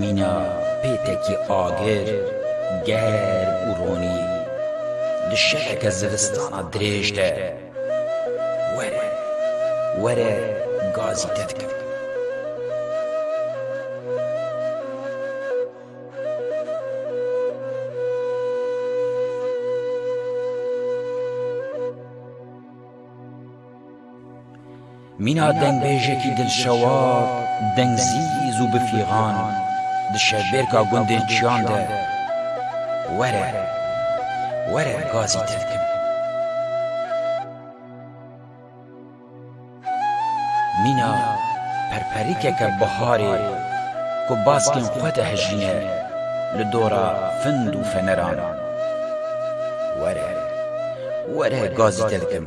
مینا پیتکی آگر گر و رونی دشتک زوستانا دریج ده وره گازی تدکم. مینا دنگ بیجکی دل شوار دنگ زیز و بفیغان دشه برکا گنده چیان ده وره گازی تدکم. مینا پرپری که بهاری که باسکن خود هجینه لدورا فند و فنران وره گازی تدکم.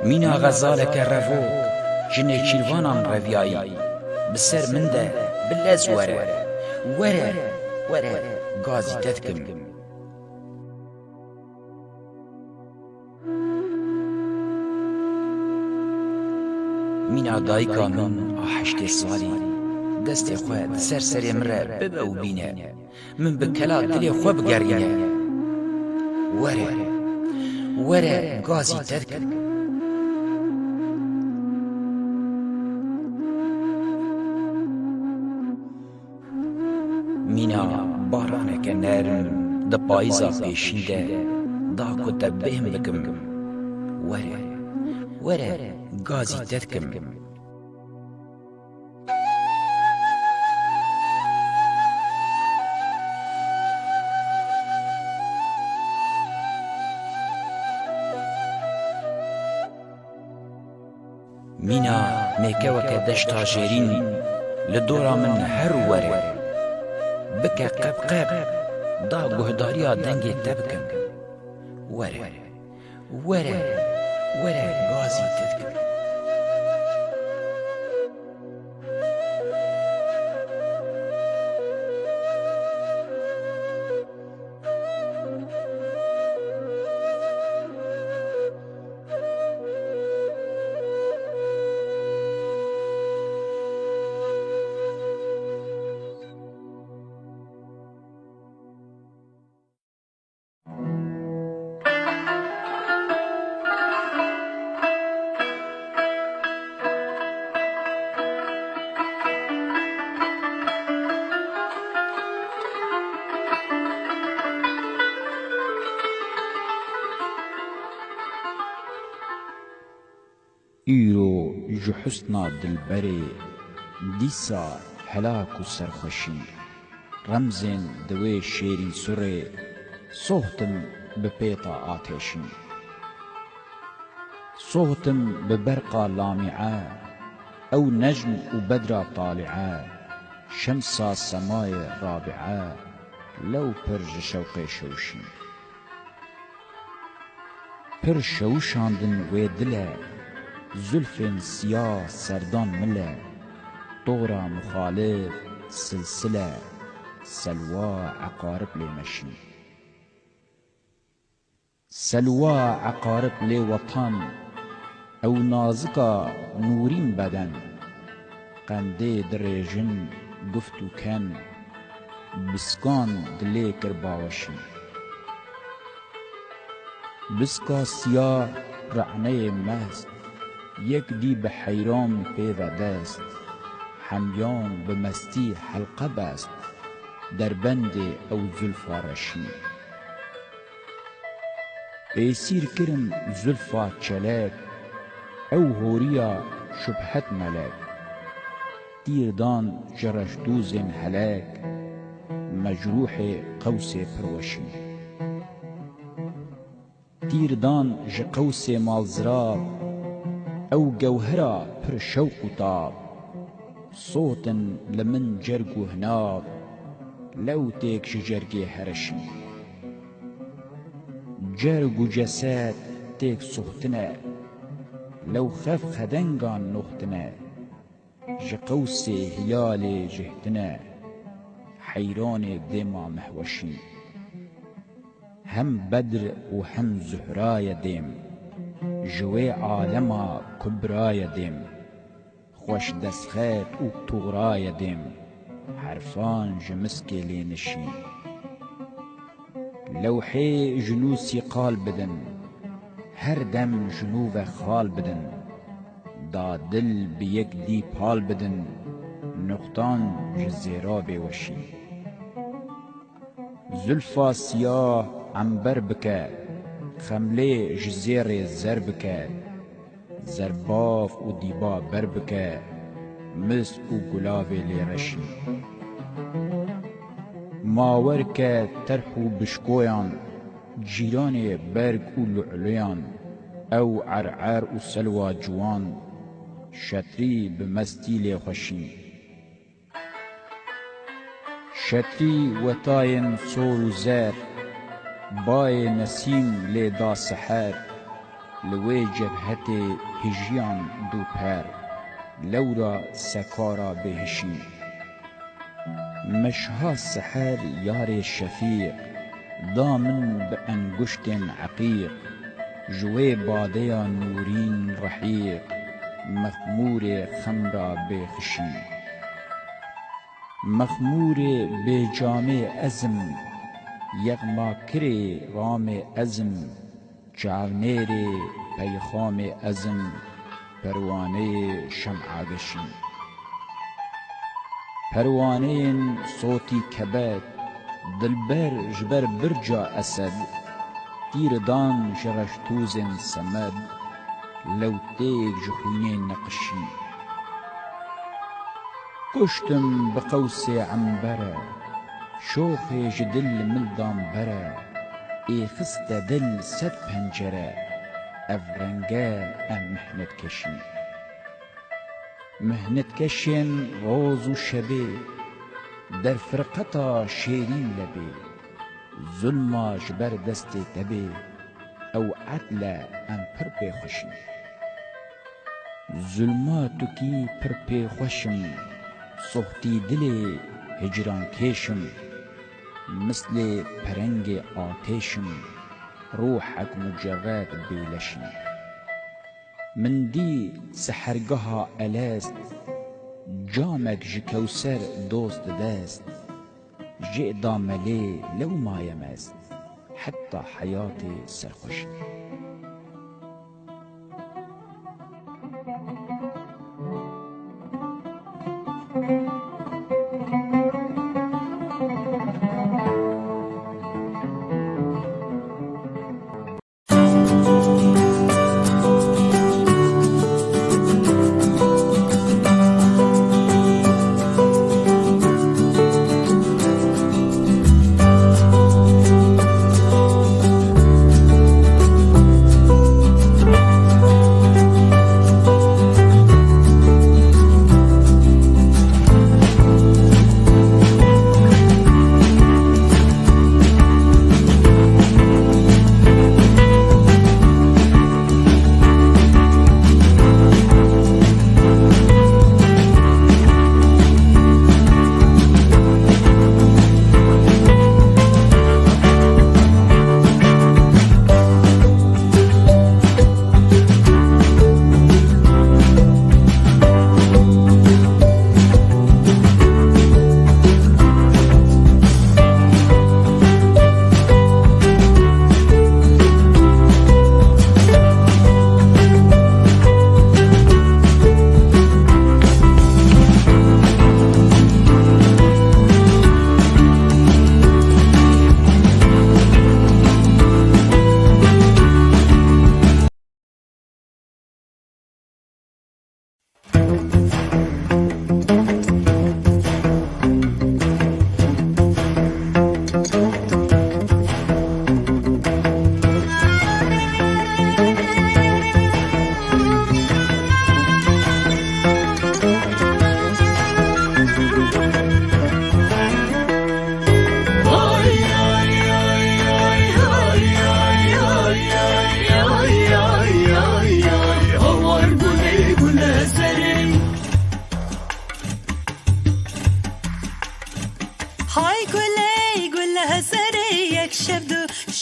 مینا غزالك الرفوق جنه چیلوانان رویایی بسر من ده بلز وره گازی تدکم. مینا دایکا من آهشت سالی دست خواه سر سری مره ببه و بینه من بکلا دلی خواه بگرینه وره گازی تدکم. مینا بارانک نرم ده پاییزا پیشنده دا کتا بهم بکم وره گازی تدکم. مینا میکوک دشتا جرین لدورا من هر وره بکه قب دا گهداریا دنگی تبکم وره گازی تدکم. ایرو جو حسنا دلبری دیسا هلاک و سرخوشی رمزین دوی شیرین سره صوتم بپیتا آتشی صوتم ببرقا لامعه او نجم و بدرا طالعه شمسا سمای رابعه لو پرج شوق شوشی پر شوشاندن و دله زلفین سیاه سردان مله طورا مخالف سلسله سلوا عقارب لیمشی سلوا عقارب لی وطن او نازکا نورین بدن قنده دریجن گفتو کن بسکان دلی کرباوشی بسکا سیاه رعنه مست یک دی به حیران پیدا دست همیان به مستی حلقه بست در بند او زلفا رشی ایسیر کرم زلفا چلک او هوریا شبهت ملک دیردان جرشدوزن هلک مجروح قوس پروشی دیردان جقوس مالزراب او جوهرا پر شوق و تاب صوتن لمن جرگ و هناب لو تیک جرگی هرشی جرگ و جسد تیک سختنه لو خف خدنگان نختنه جقوس هلال جهتنه حیران دیما محوشی هم بدر و هم زهرای دیم جوی عالما کبرای دیم خوش دستخیر و تورای دیم حرفان جمسکی لینشین لوحه جنوسی قال بدن هر دم جنوب خال بدن دا دل بیک دی پال بدن نقطان جزیرا بیوشی زلفا سیاه عنبر بکه خمله جزیر زر بکه زرباف و دیبا بر بکه مسک و گلاب لیرشی ماور که ترح و بشکویان جیران برگ و لعلیان او عرعر و سلوا جوان شتری بمستی لیخوشی شتری وطاین صور و زر بای نسیم لیدا سحر لوی جبهت هجیان دو پر لورا سکارا بهشی مشها سحر یار شفیق دامن به انگشت عقیق جوی باده نورین رحیق مخمور خمرا بخشی مخمور به جامع ازم یغما کری رام ازم چاونیر پیخام ازم پروانه شمعاگشی پروانه صوتی کبد دلبر جبر برجا اسد تیردان شرشتوز سمد لوتیک جخونی نقشی کشتم بقوس عنبره شوخ جدل ملدان بره ای خست دل صد پنجره افرنگه ام محنت کشی مهنت کشین روز و شبه در فرقتا شیرین لبه ظلماش بر دست تبه او عدل ام پر پی خوشی ظلماتو کی پر پی خوشم صحتی دل هجران کشم مثل پرنگ آتشم روحك مجرد بيلشي من دي سحرگها الاست جامك جكوسر دوست داست جئ داملي لو ما يمست حتى حياتي سرخوش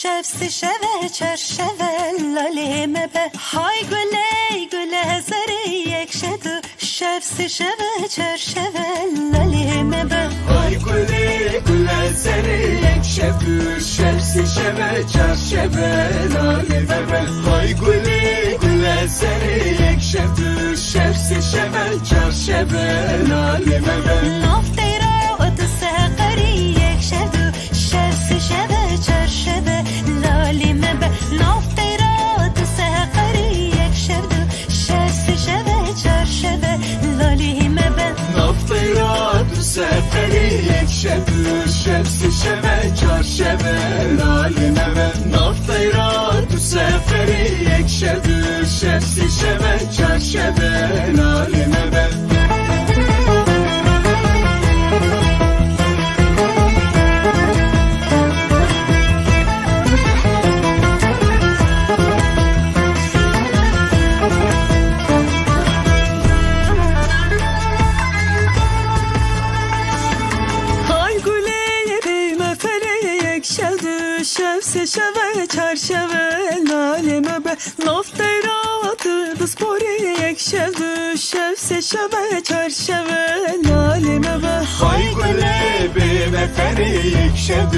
شفس شوه چرشوه لاله مبه های گله گله هزاره یک شدو شفس شبه چرشبه لالی مبه های گلی گل سری یک شب شفس شبه چرشبه لالی مبه های گلی گل سری یک شب شفس شبه چرشبه لالی مبه نافتی را اتسه قری یک شب شفس شبه چرشبه لالی مبه نافتی را اتسه قری یک شب شفس شبه چرشبه لالی مبه نافتی را تو سفری یک شب شفس شبه چرشبه لالی مبه نافتی را تو سفری یک شب شفس شبه چرشبه لالی مبه های گله بیمه فره یک شب شفس شبه چرشبه لالی مبه نافتی را دسپوری یک شب شفس شبه چرشبه لالی مبه های گله به مفری یک شب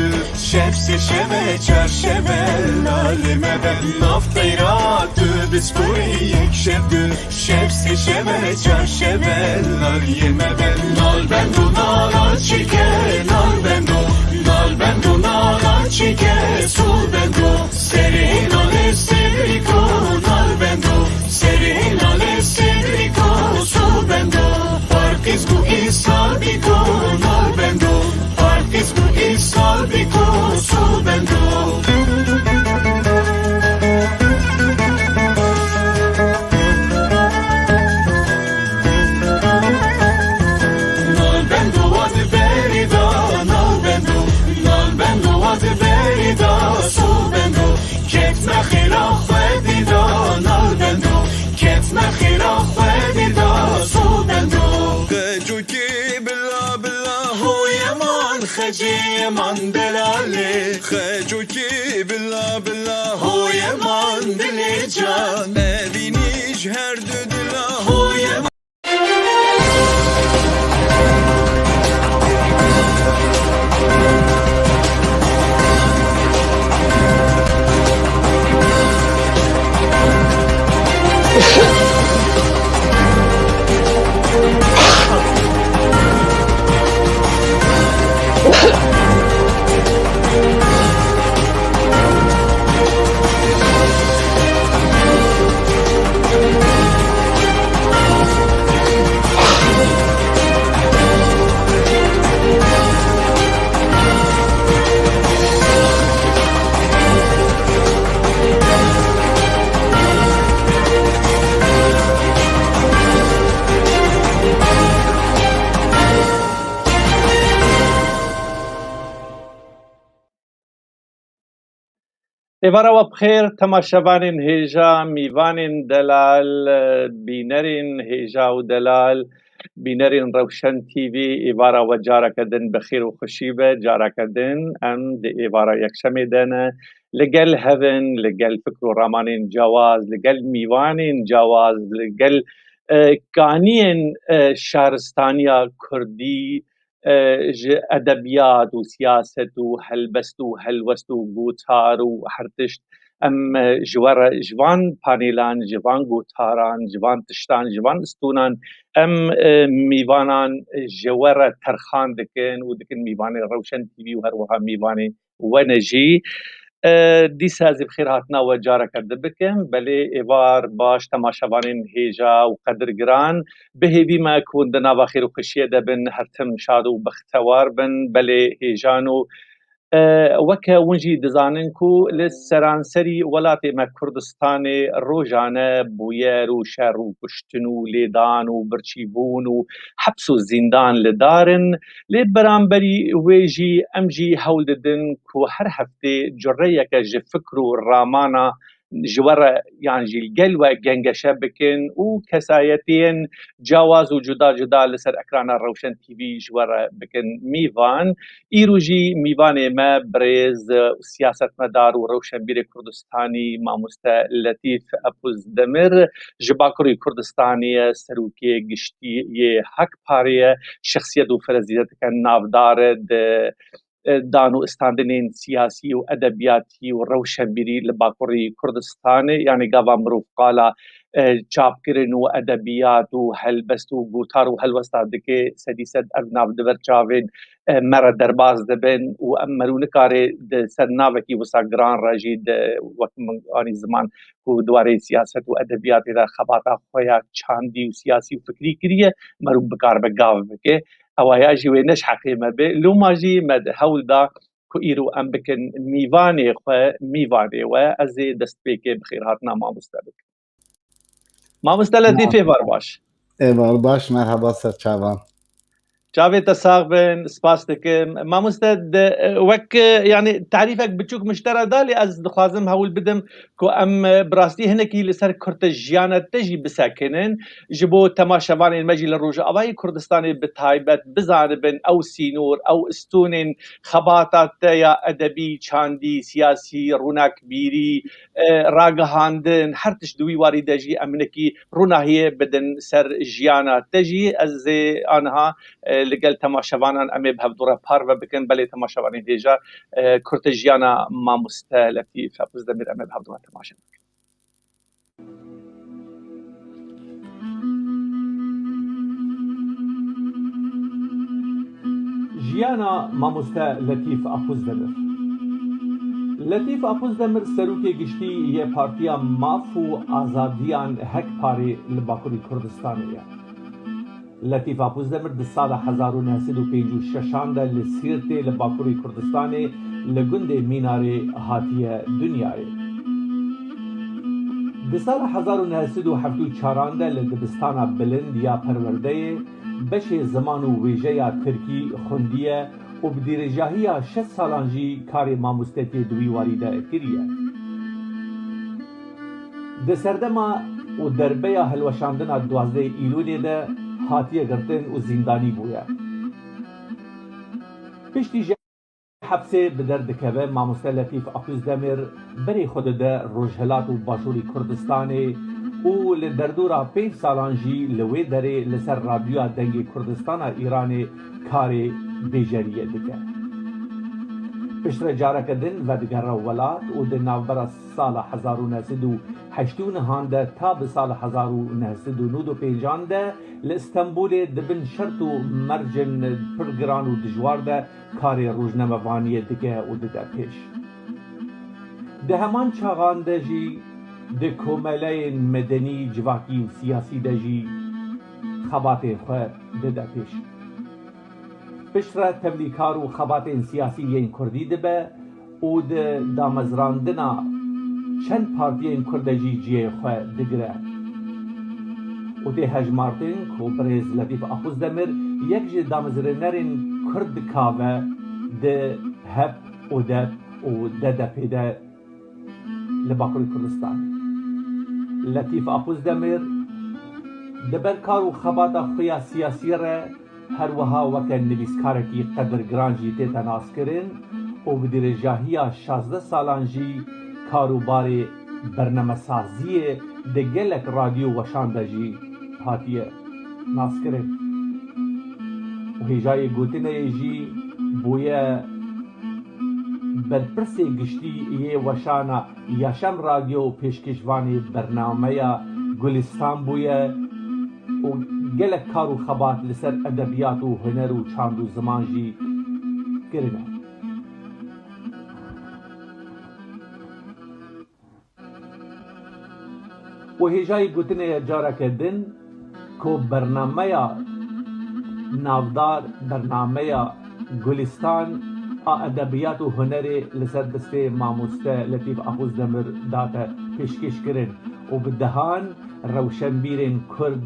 شفس شبه چرشبه لالی مبه نافتی را تو بسپوری یک شب شفس شبه چرشبه لالی مبه نال بندو نالا چیکه نال بندو نالا چیکه سول بندو سری نال سریکو نال بندو سری نال سریکو سول بندو پارکیز کو ایسال بیکو نال بندو پارکیز کو ایسال بیکو سول بندو خجي من دلالي خجوكي بالله بالله هو يمان دلي جان بينيش هرد دلا هو يمان ایوارا و بخیر تماشاوانین هیجا میوانین دلال بینرین هیجا و دلال بینرین روشن تیوی ایوارا و جارکدن بخیر و خوشیبه جارکدن ام دی ایوارا یکشمی دنه لگل هفن لگل فکر و رامانین جواز لگل میوانین جواز لگل کانین شهرستانیا کردی ادبیات و سیاست و هلبست و هلوست و گوتار و هرتشت ام جوان پانیلان جوان گوتاران جوان تشتان جوان استونان ام میوانان جوار ترخان دکن و دکن میوان روشن تیوی و هر وها میوان ونجی دیس هذه بخير هاتنا وجارة کرده بكم بلي ايوار باش تماشاوانين هيجا وقدر گران به بما كون دنا بخير وخشيه دبن هرتم شاد وبختوار بن بلي هيجانو وكا ونجي دزاننكو لسرانسري ولاتي ما كردستان روجانه بوير و شر و كشتن و ليدان و برچيبون و حبس و زندان لدارن لبرانبري ويجي امجي هول ددن كو هر هفته جريك جفكرو رامانا جوره يعني جي القلوة جنگشه بكن و كسايتين جواز و جدا جدا لسر اكران الروشن تي في جوره بكن ميفان ايروجي ميفان ما بريز سياسة مدار و روشن بير كردستاني ماموستا لطيف ابوز دمر جباكري كردستاني سروكي قشتي حق باريه شخصيت و فرزيت كان نافدار دانو استاندنين سياسي و ادبياتي و روشنبيري لباكوري كردستان يعني قاوا مروف قالا چاپکرن و ادبیات و هلبست و گوتار و هلوستاد که سدیسد ارناف دبر چاوین مرا درباز دبن و امرون کار سرناوکی وسا گران راجید وقت آنی زمان کو دواره سیاست و ادبیات دا خباتا خویا چاندی و سیاسی و فکری کریه مرو بکار بگاو بکه اوایا جوی نش حقیمه به لو ماجی مد هول دا کو ایرو ام بکن میوانی و از دست بیکه بخیرهاتنا ما مستبک ما مستلدی فی باش باش مرحبا سر چاوان جاوی تساق بن سپاس دکم ما مستد وک يعني تعريفك بتشوك مشترى دالي از دخوازم هول بدم كو ام براستی هنکی لسر کرتجیانه تجی بساکنن جبو تماشاوان المجي للروج اوای کردستانی بتایبت بزانبن او سینور او استونن خباتات یا ادبی چاندی سیاسی روناک بیری راگهاندن هر تشدوی واری دجی امنکی روناهیه بدن سر جیانه تجی از آنها لقل تماشاوانان امي بهبدوره بارفا بكن بلي تماشاواني ديجا كورتجيانا ما مستلفي فابوز دمير امي بهبدوره تماشا جيانا ما مستلفيف ابوز دمير لطیف اپوز دمر سروکی گشتی یه پارتیا مافو آزادیان هک پاری لباکوری کردستانیه لطیف اپوز دمر د سال 1956 ده لسیرته لباکوری کردستانه لگند میناره هاتیه دنیای د سال 1974 ده لدبستان بلند یا پرورده بش زمان و ویژه یا ترکی خوندیه و بدیرجاهی 6 سالانجی کار ماموستتی دوی واریده کریه د سردما و دربه هلوشاندن 12 ایلول ده هاتیه گرتن و زندانی بویه پشتی حبسه به درد کبه ماموسته لطیف اپوز دمر بری خود ده روجهلات و باشوری کردستانه و لدردورا 5 سالانجی لوی داره لسر رادیو دنگی کردستان ایران کار بیجریه دکه پشتر جارک دن و دگر ولات و دن نوبر سال 1989 ده تا به سال 1995 ده لإستنبول دبن شرط و مرجن پرگران و دجوار ده کار روزنامه‌وانی دکه و دده پیش ده همان چاغان ده جی ده کومله مدنی جواکی و سیاسی ده جی خبات خواه دده پیش پشتر تبلیکار و خبات سیاسی این کردی دبه و ده دامزراندنا چند پارتی این کردجی جیه خواه دگره و ده هجمارتن که برز لطیف اپوز دمر یک جه دامزرنرین کرد کاوه ده هب و دب و ده پیده لباکوری کردستان لطیف اپوز دمر دبرکار و خبات خویا سیاسی ره هر وها وکن نویسکارکی قدر گرانجی تیتا ناس کرن و بدرجاهی 16 سالانجی کاروبار برنامه سازی ده گلک رادیو وشانده جی هاتیه ناس کرن و هجای گوتنه جی بویه برپرس گشتی یه وشانه یاشم رادیو پیشکشوانی برنامه گلستان بویه و گلک کار و خبات لسر ادبیات و هنر و چاند و زمان جی کرنه و هجای گوتنه جارک دن که برنامه نافدار برنامه گلستان ادبیات و هنر لسر دست ماموسته لطیف اپوز دمر داتا پیشکش کرن و بدهان روشنبیرین کرد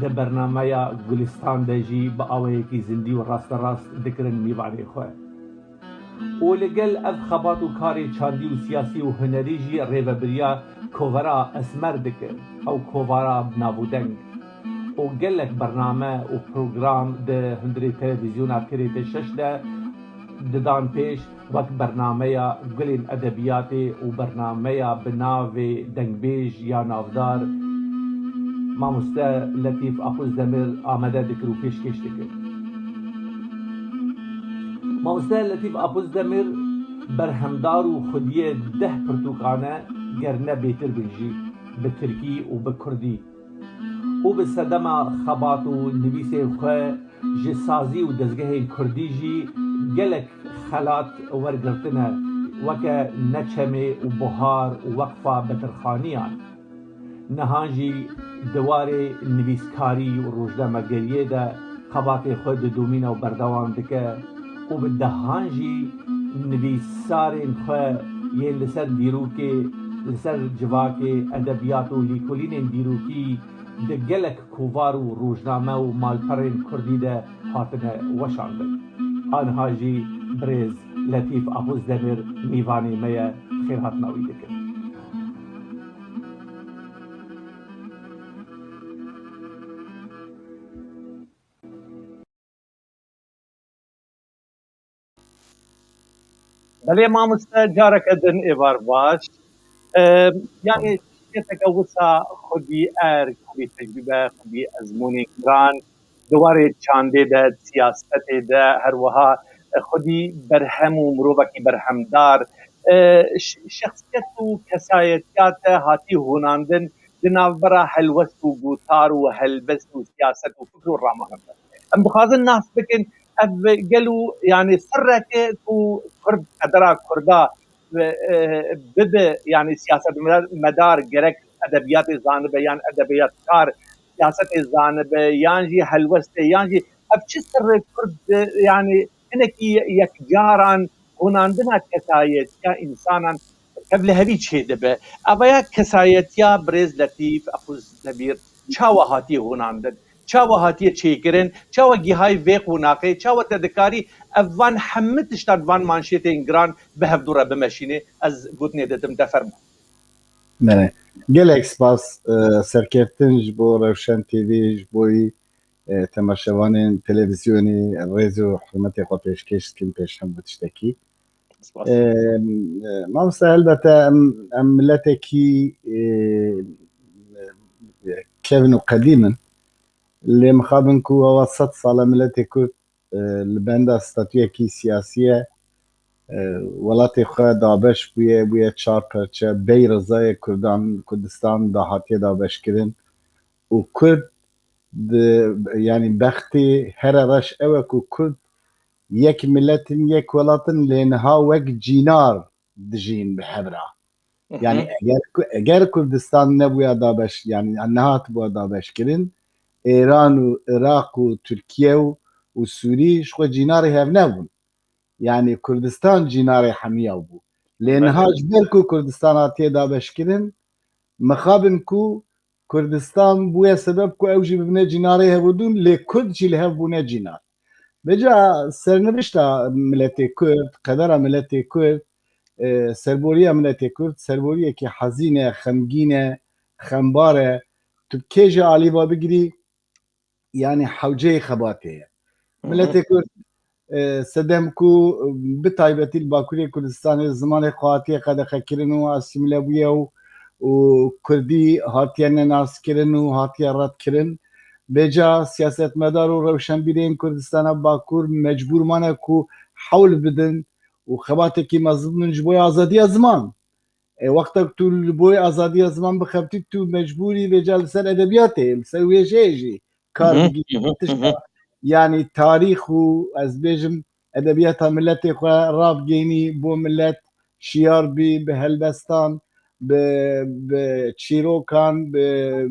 ده برنامه گلستان ده جی با آوه کی زندی و راست دکرن میوانی خواه و لەگەل ئەف خەبات و کارێ چاندی و سیاسی و هنەریژی ڕێڤەبریا کۆڤەرا ئەسمەر دکرد ئەو کۆڤارا نابودەنگ و gelek bername û program di hundirê televizyona kirêtê şeş de didan pêş wek bernameya gulên edebiyatê û bernameya bi navê dengbêj ya navdar Mamoste Letîf Aquzdemir amade dikir û pêşkêş dikir. Mamoste Letîf Aquzdemir berhemdar û xwediyê deh pirtûkane gerne bêtir bin jî bi Tirkî û bi Kurdî û bi sedema xebat û nivîsên xwe ji sazî û dezgehên Kurdî jî gelek xelat wergirtine weke Neçemê û Buhar û Weqfa Betirxaniyan. Nihan jî di warê nivîskarî û rojnamegeriyê de xebatê xwe didûmîne û berdewam dike û bi dehan jî nivîsarên xwe yên li ser dîrokê li ser civakê edebiyat û lîkolînên dîrokî di gelek kovar û rojname û malperên Kurdî de hatine weşandin. Anha jî Birêz Letîf Aquzdemir mîvanê me ye xêrhatina wî dikin. بەڵێ مامۆستا جارێکە دن ئێوار باش یعنی شتێکە وسا خودی ئەر خودی تەجریبە خودی ئەزمونی گران دوارێ چاندێ de سیاستê de هەروەها خودی بەرهەم و مرۆڤێکی بەرهەمدار شخصیت و کەسایەتیات te هاتی هوناندن di navbera helwest û gotar û helbest û siyaset û fikr û ramahember. Em dixwazin nas bikin ev gel û yani sirrekê û Kurd qedera Kurda bibe yani siyaset medar gerek edebiyatê zanibe yan edebiyatkar siyasetê zanibe yan jî helwestê yan jî ev çi sirrê Kurd yani hinekî yekcaran hûnandina kesayetiya însanan ev li hevî çê dibe. Evaya kesayetiya Birêz Letîf Aquzdemir çawa hatiye hûnandin? Çawa hatiye çêkirin? Çawa gîhayî vê qûnaqê? Çawa te dikarî ev van hemû tiştan van manşêtên giran bi hevdûre bimeşînê? Ez gotinê didim te fermo. Bene. Gelek spas serkeftin ji bo Rewşen TV ji boî temaşevanên televizyonê rêz û hurmetê xwe pêşkêş dikin pêş hemû tiştekî. Mamoste helbete em milletekî kevin û qedîm in lê mixabin ku awa 100 sala milletê Kurd li benda statûyekî siyasî ye welatê xwe dabeş bûye bûye çar perçe bey rizayê Kurdan Kurdistan da hatiye dabeşkirin û Kurd yani bextê here reş ew e ku Kurd yek milletin yek welatin lê niha wek cînar dijîn bi hevra. Yani eger Kurdistan nebûya dabeş yani niha hatibûya dabeşkirin Îran û Iraq û Tirkiye û Sûrî ji xwe cînarê hev nebûn. Yani Kurdistan cînarê hemiya bû. Lê niha ji ber ku Kurdistan hatiye dabeşkirin mixabin ku Kurdistan bûye sebeb ku ew jî bibine cînarê hevûdûn lê Kurd jî li hev bûne cînar. Beca sernivişta milletê Kurd, qedera milletê Kurd, serboriya milletê Kurd serboriyekî hezîn e, xemgîn e, xembar e. Tu kêjê alîva bigirî yani hewceyê xebatê ye. Milletê Kurd sedem ku bi taybetî li Bakurê Kurdistanê zimanê xwe hatiye qedexekirin û asîmîle bûye û Kurdî hatiye nenazkirin û hatiye redkirin. Beca siyasetmedar û rewşenbîrên Kurdistana Bakur mecbûr mane ku hewl bidin û xebatekî mezin bin ji bo azadiya ziman. Wextek tu li bo azadiya ziman bixebitî tu mecbûrî beca li ser edebiyatê li ser wêjeyê jî kar bigîrî tişta yani tarîx û ez bêjim edebiyata milletê xwe ravgênî bo millet şiyar bî bi helbestan bi çîrokan bi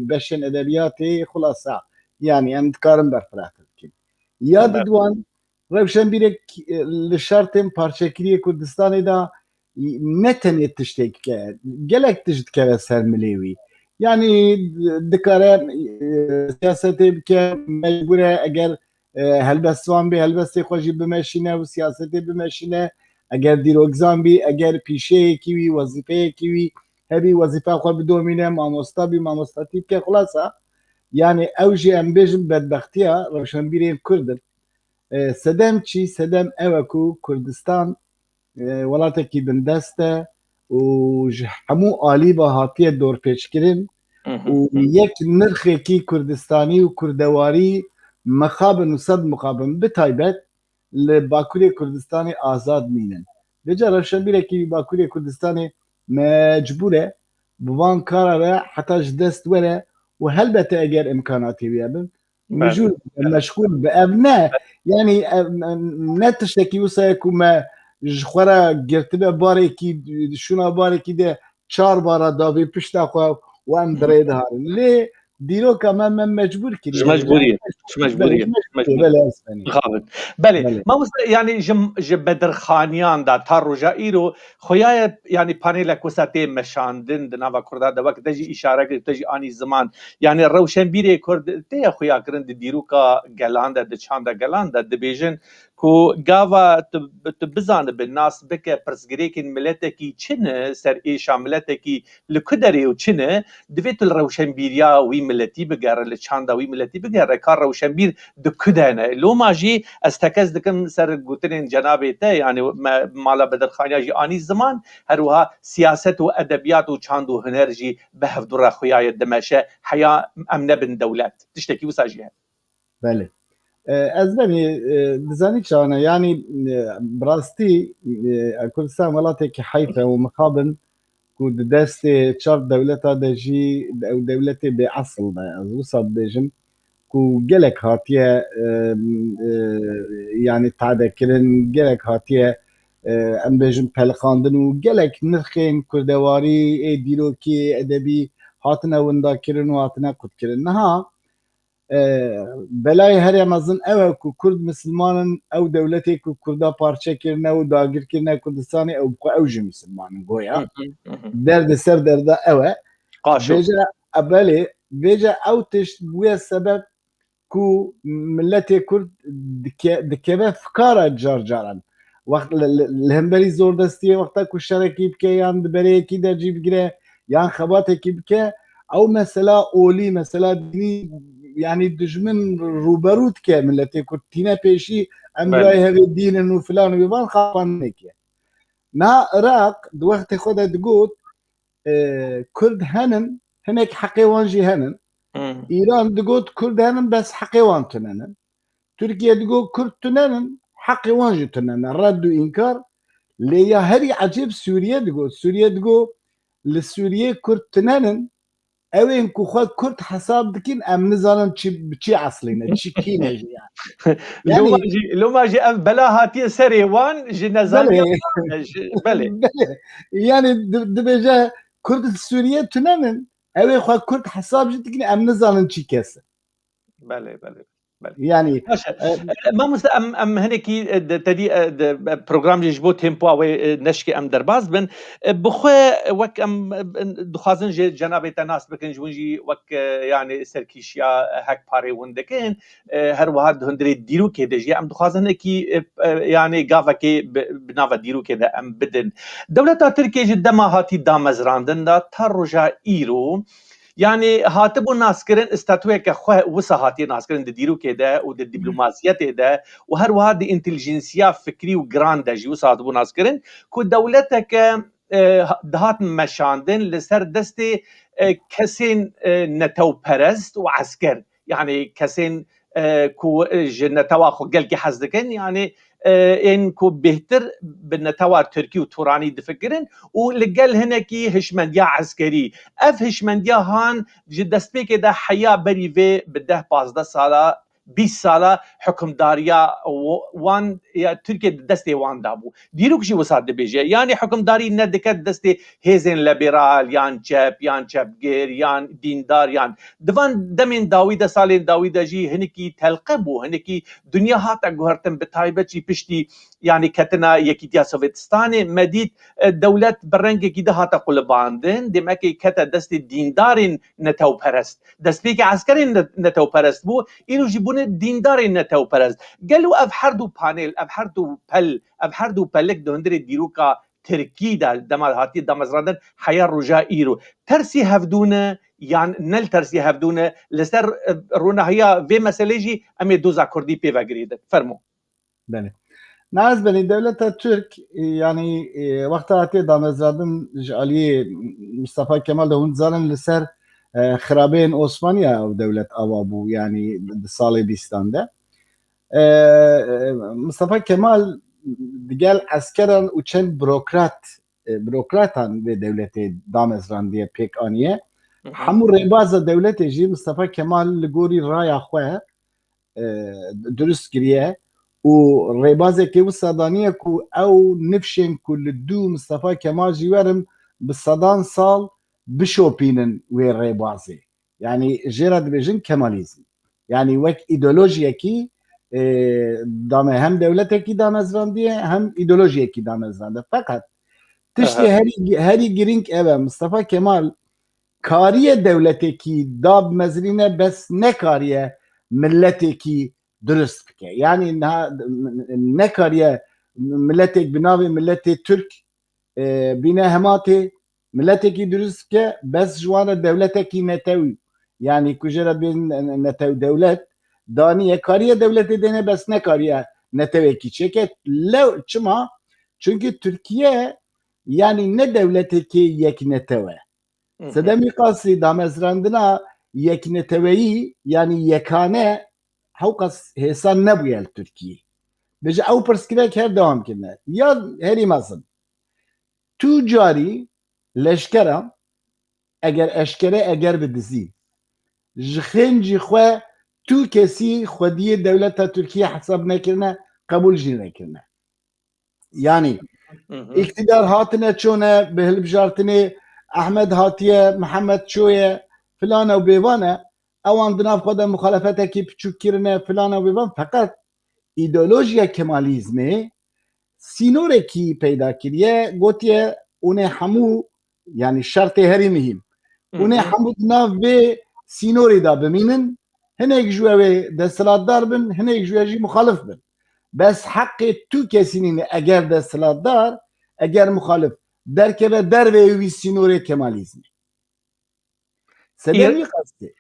beşên edebiyatê xulasa yani em dikarin berfirehtir bikin. Ya didwan rewşenbîrek li şertên parçekiriyê Kurdistanê da ne tenê tiştek gelek tişt dikeve ser milê wî. Yani dikare siyasetê bike mecbûr e eger helbestvan bê helbestê xwe jî bimeşîne û siyasetê bimeşîne ئەگەر دیرۆگزان بی ئەگەر پیشەیەکی وی وەزیفەیەکی وی هەبی وەزیفا خۆ بدۆمینێ مامۆستا بی مامۆستاتی بکە خلاصە یعنی ئەو ژێ ئەم بێژم بەدبەختیە ڕەوشەنبیرێن کوردن سەدەم چی سەدەم ئەوەکو کوردستان وڵاتێکی بندەستە و هەموو ئالی بە هاتیە دۆرپێچکردن و یەک نرخێکی کوردستانی و کوردەواری مەخابن و سەد مقابن بتایبەت لە باکووری کوردستانی ئازاد مینن بێجا ڕەوشەنبیرێکی باکووری کوردستانی مەجبورە بوان کارە حتاش دەست وەرە و هەلبەتە ئەگەر ئیمکاناتی وێبن مەشغول بە ئەم نە یعنی نە تشتێکی وسایەک و مە خۆرە گرتنە بارێکی شونا بارێکی دێ 4 بارە داوی پشتاخوا و ئەم درێ دەهارن لێ دیرۆکە مە مەجبور کردی بەێ ینی ji bedirxaniyan da ta roja îro xoya yanî panêlek wisa tê meşandin di nava Kurda de wek te jî îşare kir te jî anî ziman yani rewşenbîrê Kurd tê xuya kirin di dîroka gelan de di çanda gelan de dibêjin ku gava tu bizanibin nas bike pirsgirêkên miletekî çi ne ser êşa miletekî li ku derê û çi ne divê tu li rewşenbîriya wî milletî bigere li çanda wî milletî bigere ka rewşenbîr di ku de ne loma jî ez tekez dikim ser gotinên cenabê te yani mala bedirxaniya jî anî ziman herwiha siyaset û edebiyat û çand û huner jî bi hevdûra xuyayê dimeşe heya em nebin dewlet tiştekî wisa jî he ez benî dizanî çane yanî birastî Kurdistan welatekî heyf e û mixabin ku di destê çar dewleta de jî ew dewletê bêesil be ez wisa dibêjim ku gelek hatiye yani tadekirin gelek hatiye em bêjin pelxandin û gelek nirxên kurdewarî ê dîrokî edebî hatine windakirin û hatine qutkirin niha belayê herê mezin ew ku Kurd misilmanin ew dewletê ku Kurda parçekirine û dagirkirine Kurdistanê ew bixwe ew jî misilmanin goya derdê ser derda ew e belê bêje ew tişt bûye sebeb ku milletê Kurd dikeve fikara car caran li hemberî zordestiyê wexta ku şerekî bike yan di bereyekî de cî bigire yan xebatekî bike ew mesela olî mesela dînî yani dijmin rûberû dike milletê Kurd tîne pêşî em birayê hevê dînin û filan û van xapanekê na Iraq di wextê xwe de digot Kurd henin hinek heqê wan jî henin İran digot Kurd henin bes heqê wan tunenin Türkiye digot Kurd tunenin heqê wan jî tunenin red û înkar lê ya herî ecêb Sûriye digot li Sûriyê Kurd tunenin evên ku xwe Kurd hesab dikin em nizanin çi eslîne çi kîne jî loma jî ev bela hatiye serê wan ji nezaniya belê yani dibêje Kurd Sûriye tunenin evê xwe Kurd hesab jî dikin em nizanin çi kes belê yani mamoste em hinekî tedî program ji bo tempoa wê neşkê em derbas bin bixwe wek em dixwazin jê cenabê te nas bikin ji wî jî wek yani serkîşiya hekparê hûn dikin her wiha di hundirê dîrokê de jî em dixwazin hinekî yani gavekê bi nava dîrokê de em bidin dewleta Tirkiye jî dema hatî damezrandin da ta roja îro yani hatibû naskirin statûyeke xwe wisa hatiye naskirin di dîrokê de û di dîplomasiyetê de û her wiha di intelijensiya fikrî û giran de jî wisa hatibû naskirin ku dewleteke dihatin meşandin li ser destê kesên netewperest û esker yani kesên ku ji netewa xwe gelkî hez dikin yani ên ku bêhtir bi netewa Tirkî û Turanî difikirin û li gel hinekî hişmendiya eskerî ev hişmendiya han ji destpêkê de heya berî vê bi 10-15 sala 20 sala hukmdariya wan ya Tirkiye di destê wan dabû dîrok jî wisa dibêje yani hukmdarî nedike destê hêzên liberal yan cep yan çepgir yan dîndar yan divan demên dawî de salên dawî de jî hinekî telqe bû hinekî dunya hate guhertin bi taybet jî piştî yani ketina Yekîtiya Sovetistanê me dît dewlet bi rengekî de hate qulibandin demekê kete destê dîndarên netewperest destpêkê eskerên netewperest bû îro jî bû بونه دیندار نتو پرز گلو اف هر دو پانل اف هر دو پل اف هر دو پلک دهندری دیروکا ترکی دا دمال هاتی دمزراندن حیا رجا ایرو ترسی هفدونه یان نل ترسی هفدونه لسر رونا هيا في مسئله جی امی دوزا کردی پیوه گرید فرمو. بله ناز بني دولة ترك يعني وقت هاتي دامزادن جالي مصطفى كمال دهون زالن لسر خرابين عثمانية او دولة اوابو يعني بصالي بيستان ده مصطفى كمال قال عسكرا وچند بروكراتان بدولة دامزراندية بيك آنية همو ريبازة دولة جي مصطفى كمال لقوري رايا خواه درست كريه و ريبازه كي وصدانيه كو او نفشن كل دو مصطفى كمال جيورم بالصدان صال بشوبينن وين ريبازه يعني جيراد بيجن كماليزم يعني وك ايديولوجيا كي دام هم دولتكي دامزرانديه هم ايديولوجيا كي دامزرانده فقط تشتي هري جرينك ابا مصطفى كمال كاريه دولتكي داب مزرينه بس نكاريه ملتكي درست بکه یعنی نکاریه ملتک بناوی ملت ترک بینه هماتی ملتکی درست که بس جوان دولتکی نتوی یعنی کجرا بین نتو دولت دانیه کاریه دولت دینه بس نکاریه نتوی کی چکه لو چما چونکه ترکیه yani ne devleti yek neteve. Sedemi qasi damezrandina yek neteveyi yani yekane hawqas hesan nebuyel Türkiye. Beje ew perskirek her devam kirine. Ya herî mezin. Tu carî leşkera eger eşkere eger bidizî ji xêncî xwe tu kesî xwediyê devleta Türkiye hesab nekirine qebûl jî nekirine. Yani iktidar hatine çone bi hilbijartinê Ahmed hatiye Mihemed çoye filan ew bêvan e ewan di nav xwe de muxalefetekî piçûk kirine filan ew bêvan feqet îdeolojiya Kemalizmê sînorekî peyda kiriye gotiye hûnê hemû yani şertê herî mihîm hûnê hemû di nav vê sînorê da bimînin hinek ji wê desthilatdar bin hinek ji wê jî muxalif bin. Bes heqê tu kesî eger desthilatdar eger muxalif derkeve dervê wî sînorê Kemalizmê. Sedemî qastê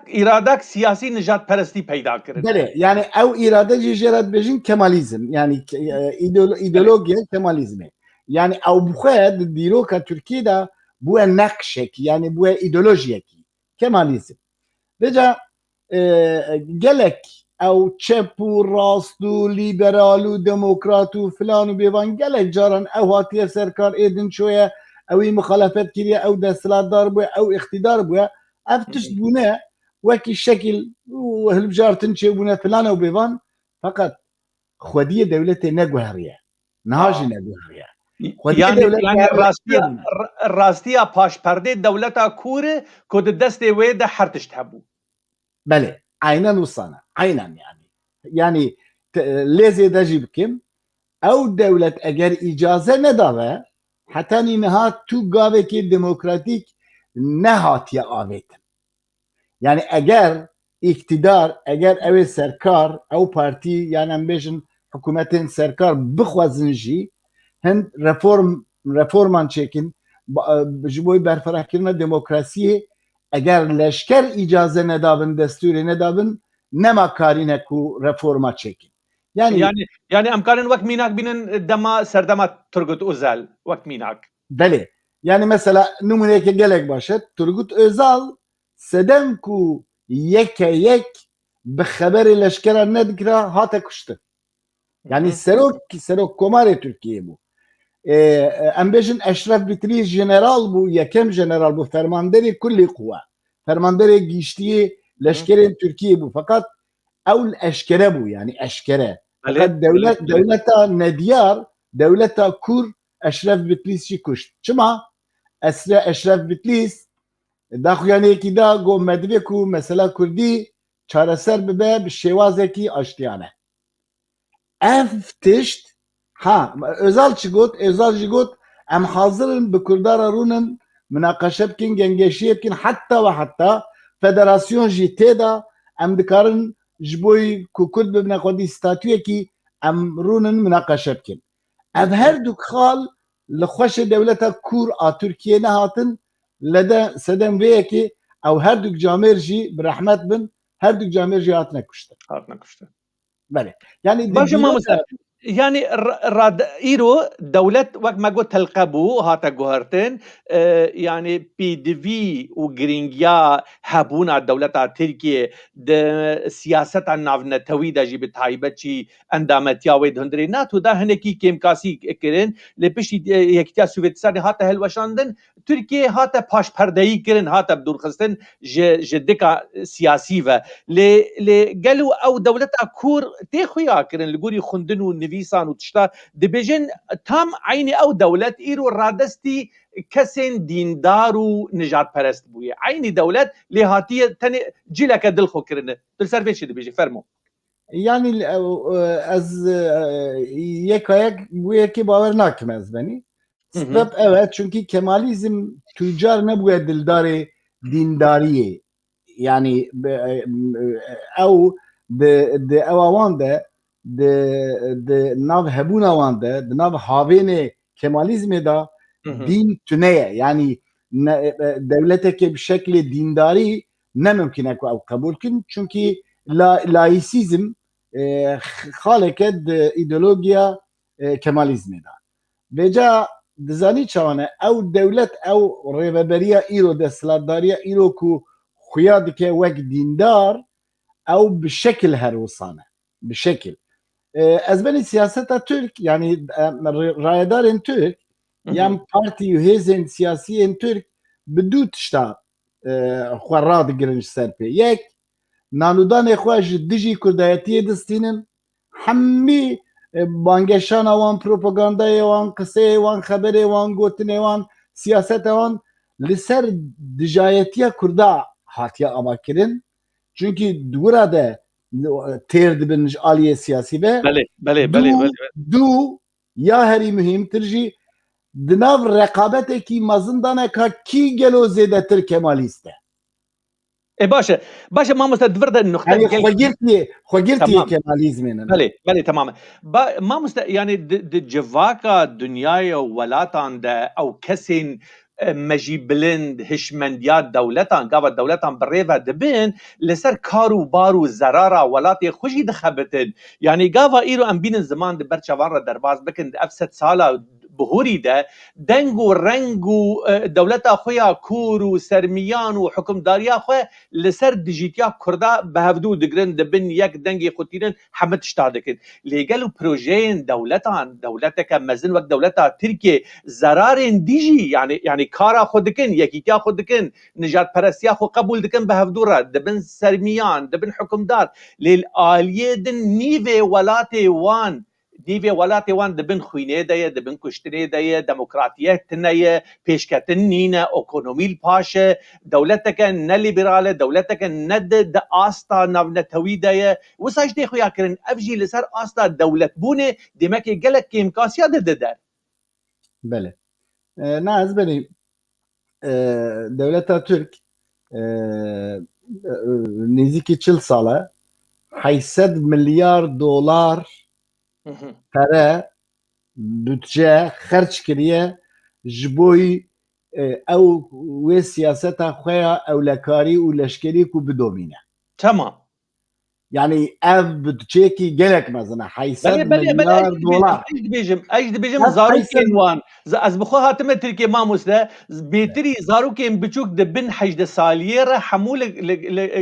İradak siyasi nijat perestî peyda kirin. Bele yani ew irade jî jê re dibêjin Kemalizm yani îdeologiya Kemalizmê. Yani ew bixwe di dîroka Tirkiyê de bûye neqşekî yani bûye îdeolojiyekî Kemalizm. Veca gelek ew çep û rast û lîberal û demokrat û filan û bêvan gelek caran ew hatiye serkar êdin çoye ew î muxalefet kiriye ew desthilatdar bûye ew iktidar bûye ev tişt bûne wekî şekil û hilbijartin çêbûne filan ew bêvan fakat xwediyê dewletê neguheriye niha jî neguheriye. Yani rastiya paşperdê dewleta Kurê ku di destê wê de her tişt hebû. Bele aynen wisa aynen yani lêzê de jî bikim ew dewlet eger îcaze nedawe hetenî niha tu gavekî demokratîk nehatiye avêtin. Yani eger iktidar eger ew serkar ew partî yani em bêjin hikûmetên serkar bixwezin jî hin reforman çêkin ji bo berfirehkirina demokrasiyê eger leşker îcaze nedabin destûrê nedabin nema karîne ku reforma çêkin. Yani em karin wek mînak bînin dema serdema Turgut Özal wek mînak. Belê yani mesela numuneke gelek baş e Turgut Özal sedem ku yek bi xeberê leşkera nedikira hate kuştin. Yani serok komarê Türkiye bu. Em bêjin Eşref Bitrî jeneral bu yekem jeneral bu fermanderê kullî quwa. Fermanderê gîştiyê leşkerên Türkiye bu fakat ew eşkere bu yani eşkere. Fakat devleta Nediyar devleta Kur Eşref Bitlisî kuşt. Çima Eşref Bitlis daxuyanekî da got medivê ku mesela Kurdî çareser bibe bi şêwazekî aştiyane. Ev tişt Özal çi got Özal jî got em hazirin bi Kurdara rûnin münaqeşe bikin gengeşiyê bikin hatta ve hatta federasyon jî têda ام دکارن جبوی کو کرد ببنه خودی ستاتویه کی ام رونن مناقشه بکن اف هر دوک خال لخوش دولتا کور آ ترکیه نهاتن لده سدن ویه کی او هر دوک جامعه جی برحمت بن هر دوک جامعه جی هات نکشتن بله يعني باشه ما يعني راد ايرو دولة وقت ما قلت القبو هاتا جوهرتن يعني بي دي في وغرينجيا هابونا دولة تركيا د سياسة النافنة تويدا جي بتايبتشي اندامتيا ويد هندري ناتو دا هنكي كيم كاسي كرين لبشي يكتيا سوفيتساني هاتا هلوشاندن تركيا هاتا باش پردهي كرين هاتا بدور خستن جدكا سياسي و لقالوا او دولة اكور تيخويا كرين لقوري خندن ونفيسان وتشتا دبيجن تام عيني او دولة ايرو رادستي كسين ديندار ونجات پرست بوية عيني دولة لهاتية تاني جيلك دلخو كرين تلسرفيش دبيجي فرمو يعني از یک بویه که باور ناکم از بنی سبب evet çünkü Kemalizm tüccar ne bu dildar dindariye yani او د اوان ده د ناو هبون اوان ده د ناو هاوین کمالیزم دا دین تنه yani devlete ki bir şekilde dindari ne mümkün او kabul kın çünkü laisizm خالقه ایدئولوژیا کمالیزم دا بجا دزانی چوانه او دولت او ریوبریا ایرو دستلاتداریا ایرو کو خویاد که وک دیندار او بشكل هروسانه بشكل ازبني سياسة ترك يعني رايدار ترك يعني بارتي وهيزن سياسيين ترك بدو تشتا خواراد جرنج سربي يك نانودان اخواج دجي كردايتي دستينن حمي بانگشان وان پروپاگاندا وان قصه وان خبره وان گوتنه وان سياسة وان لسر دجايتيا كردا هاتيا اماكرين çünkü burada terdi bin aliye siyasi ve بله دو یا هری مهمتر جی دناو رقابت کی مزندانه که کی گلو زیده تر کمالیسته باشه ما مستدفرد النقطة يعني خجرتي كماليزمين بله تماما ما يعني جواكا دنيا ولاتان ده او كسين مجی بلند هشمندیات دولتان قاوة دولتان بريفا دبين لسر كارو بارو زرارا ولاتي خوشي دخبتن يعني قاوة ايرو ام بين الزمان دبر چوان را درباز بكن افسد سالا بهوري ده دنگو رنگو دولتا خويا كورو سرميان و حكمداريا خويا لسر دجيتيا كردا بهفدو دقرن دبن يك دنگي خوتيرن حمد اشتادكن ليقالو بروجين دولتك مزن وقت دولتا تركي زرارين ديجي يعني كارا خودكن يكيتيا خودكن نجات پرستيا خو قبول دكن بهفدورا دبن سرميان دبن حكمدار للآلية دن نيفي ولاتي وان دبن خوينه دايه دبن كشتنه دايه ديمقراطيه تنيه پیشکتن نينه اکونومي الباشه دولتك نليبراله دولتك ند د آستا نونتوي دايه وساج دي خويا كرن افجي لسر آستا دولت بونه دمك گلك امكاسيا ددر بله نه از بني دولتا ترك نزيكي 40 ساله 800 مليار دولار para bütçe خرج kiriye جبوي او و سياستا خويا او لكاري و لشكري كو بدومينه تمام يعني اف بتشيكي جلك مثلا 800 مليار دولار اجد بيجم زاروكين وان از بخو هاتم تركي ما مسلا بيتري زاروكين بچوك دبن حجد ساليره حمول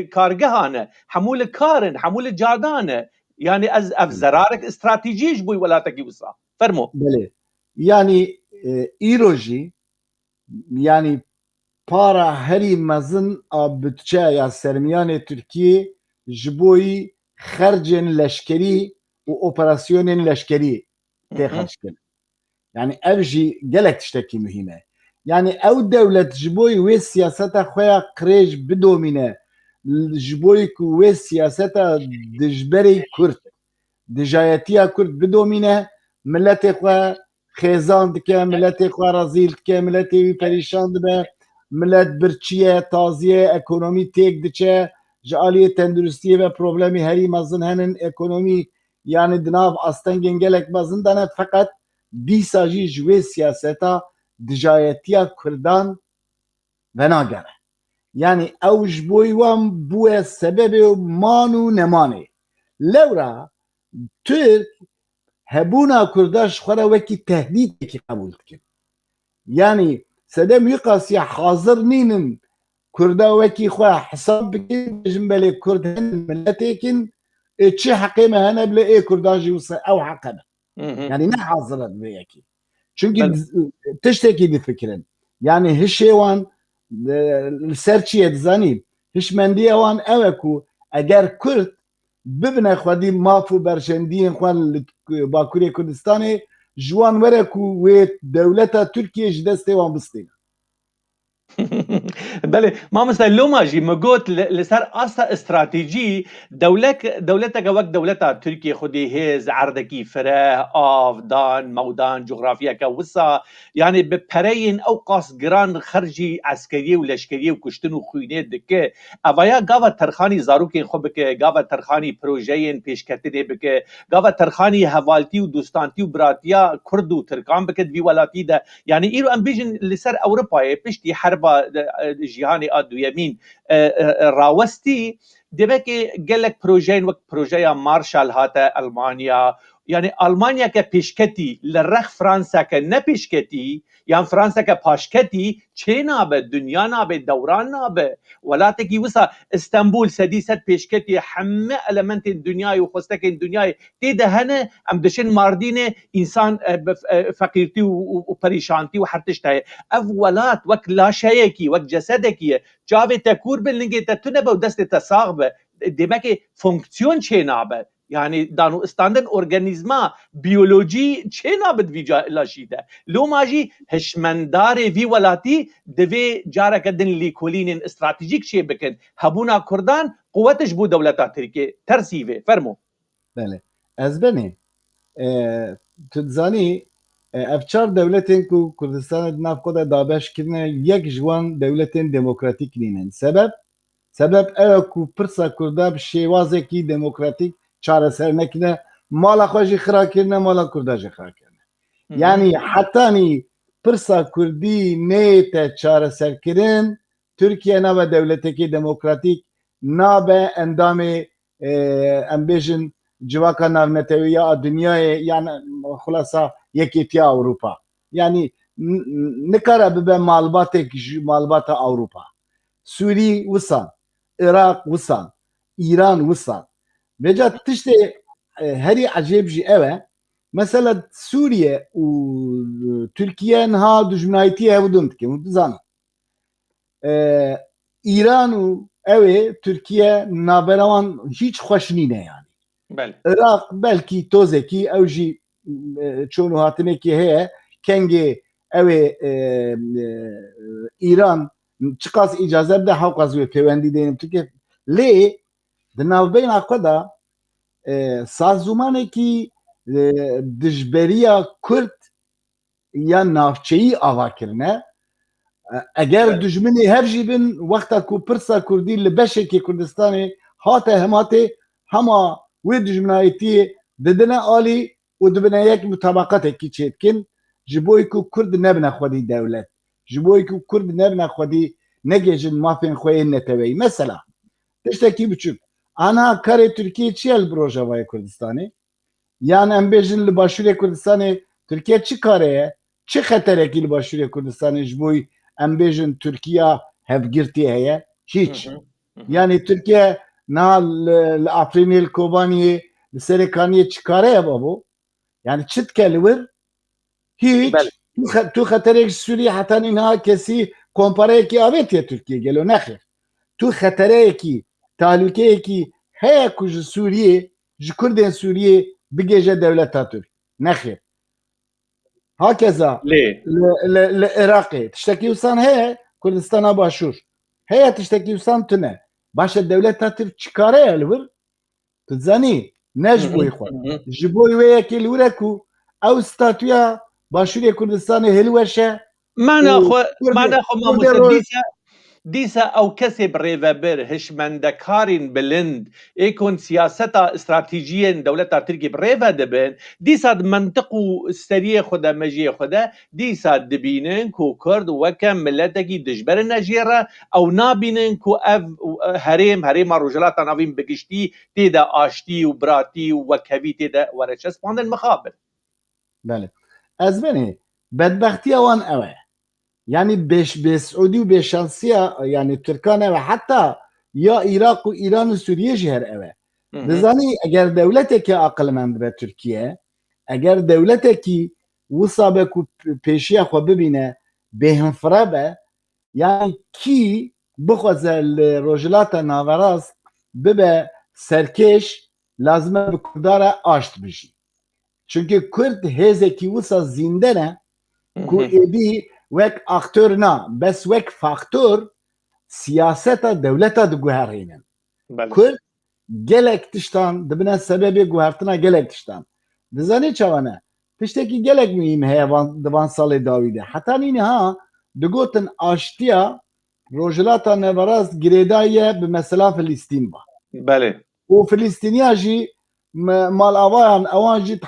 كارغهانه حمول كارن حمول جادانه يعني از زرارك استراتيجيش بوي ولا تجيوسا فرمو بله يعني ايروجي يعني para هري مزن بتشا يا سرميان تركيا جبوي خرجن لشكري واوبراسيون لشكري تخرجن يعني ارجي جلك تشتكي مهمه يعني او دولة جبوي وي سياسة خويا قريج بدومينه جبوي وي سياسة دجبري كرد دجايتيا كرد بدومينه ملتي خوا خيزان دكا ملتي خوا رازيل دكا ملتي بريشان دبا ملت برچيه تازيه اكونومي تيك دچه ji aliyê tenduristiyê ve problemî herî mezin henin, ekonomî yani di nav astengên gelek mezin de ne, feqet dîsa jî ji wê siyaseta dijayetiya Kurdan venagere. Yani ew ji bo wan bûye sebebê man û nemanê. Lewra Türk hebûna Kurda ji xwe re wekî tehdîdekî qebûl dikin. Yani sedem wî qasiye hazir nînin Kurda wekî xwe hesab bikin, bijin belê Kurd hin milletêkin çi heqê me hene bile ê Kurdan jî wisa ew heqe be. Yani ne hazir et vê yekî. Çünkü tiştekî difikirin. Yani hişê wan li ser çi ye dizanî, hişmendiya wan ew e ku eger Kurd bibine xwedî maf û berşendiyên xwe li Bakurê Kurdistanê ji wan were ku wê dewleta Tirkiye ji destê wan bistîne. بله ما مثلا لوما جي مگوت لسر اسا استراتيجي دولتك وقت دولتها تركيا خدي هيز عردكي فراه آف دان مودان جغرافيا كوسا يعني ببرين او قاس جران خرجي عسكريه ولشكريه وكشتن وخوينه دكه اويا غاوا ترخاني زاروكين خبك غاوا ترخاني بروجين بيشكتني بك غاوا ترخاني هوالتي ودوستانتي وبراتيا كرد وتركان بك في ولاتي ده يعني ايرو امبيجن لسر اوروبا بيشتي حرب جیهانی دویمین راوستی دبکه گلک پروژین وقت پروژه مارشال هاته المانیا يعني ألمانيا كبيشكتي للرخ فرنسا كنبيشكتي يعني فرنسا كباشكتي تشينا بالدنيا نابه دوران نابه ولا تكي وسا اسطنبول سديست بيشكتي حمى المنت الدنيا وخستك الدنيا تيدا هنا ام دشن ماردينه انسان فقيرتي وبريشانتي وحرتشتها اولات وك لا شيكي وك جسدكي جاوي تكور بالنجي تتنبه ودست تساغبه دمكي فونكسيون تشينا يعني دانو استاندن اورگانيزما بيولوجي چه نابد ویجا لاشیده لو ماجی هشمندار وی ولاتی دوی جارا کدن لیکولین استراتیجیک چه بکن هبونا کردان قوتش بو دولتا ترکیه ترسیوه فرمو. بله از بنی تدزانی افچار دولتین کو کردستان ناف خود دابش کنه یک جوان دولتین دموکراتیک نینن سبب اوه کو پرسا کرده بشیوازه کی دموکراتیک چارەسەر نەکردە ماڵە خۆشی خراکردنە ماڵە کورداژی خراکردنە یعنی حتانی پرسا کوردی نێتە چارەسەرکردن تورکیا نابە دەولەتێکی دەموکراتیک نابە ئەندامێ ئەمبێژن civaka navneteviya dünyaya yani xulasa yekîtiya Avrupa yani nikare bibe malbatek malbata Avrupa Sûrî wisan Iraq wisan İran wisan Veca tiştê herî ecêb jî ew e mesela Sûriye û Tirkiye niha dijminayîtiyê hevdûn dikin û bizanin İran û ew ê Tirkiye navbera wan hiç xweş nîne yani Iraq belkî tozekî ew jî çûn û hatinekî heye kengê ew ê İran çi qas îcaze bide hew qas wê pêwendî dênin Tirkiye lê di navbeyna xwe de sazûmanekî dijberiya Kurd ya navçeyî avakirine eger dijminê hev jî bin wexta ku pirsa Kurdî li beşekî Kurdistanê hate hematê hema wê dijminayîtiyê didine alî û dibine yek mutabaqatekî çêtkin ji bo ku Kurd nebine xwedî dewlet ji bo ku Kurd nebine xwedî negêjin mafên xwe yên neteweyî mesela tiştekî biçûk ana karê Tirkiye çi ye li Rojavayê Kurdistanê yani em bêjin li Başûrê Kurdistanê Tirkiye çi karê ye çi xeterekî li Başûrê Kurdistanê ji bo em bêjin Tirkiya hevgirtî heye hiç yani Tirkiye na li Afrînê li Kobaniyê li serê Kaniyê çi kare ye babo yani çi dike li wir hiç tu xeterek ji Sûriyê hetanî niha kesî kompareyekî avêtiye Tirkiye gelo nexir tu xetereyekî tahlûkeyekî heye ku ji Sûriyê ji Kurdên Sûriyê bigêje dewleta Türk nexir hakeza li Iraqê tiştekî wisan heye Kurdistana Başûr heye tiştekî wisan tune başa dewleta Türk çi kare ye li wir tu dizanî ne ji bo xwe ji bo wê yekê li wir e ku ew statûya Başûrê Kurdistanê hilweşe معنى خو دیسا او کسی بریوبر هشمندکارین بلند ایکون سیاستا استراتیجیین دولتا ترکی بریوه دبن دیسا منطق و سریع خدا مجیه خدا دیسا دبینن کو کرد وکم ملتکی دجبر نجیره او نابینن کو هریم روجلاتا ناوین بگشتی تیدا آشتی و براتی و وکوی تیدا ورچس پاندن مخابر. بله از بینی بدبختی اوان اوه يعني بسعودي وبشانسيا يعني تركانا وحتى يا عراق وإيران وسوريا جهر أوه بزاني أجر دولتك أقل من بتركيا أجر دولتك وصابك وبيشيا خو ببينه بهم فرابه يعني كي بخوز الرجلات نافراس ببه سركش لازم بكردارة آشت بشي çünkü Kürt hezeki وصا زندنه كو إبي وك أكتورنا بس وك فاكتور سياسة دولتا دقوهرينن كل جلك تشتان دبنا سبب قوهرتنا جلك تشتان دزاني چوانا تشتكي جلك مهم هي دبان صالي داويده حتى نينها دقوتن آشتيا روجلاتا نبراز جريداية بمثلا فلسطين با بله وفلسطينيا جي مال اوان اوان جي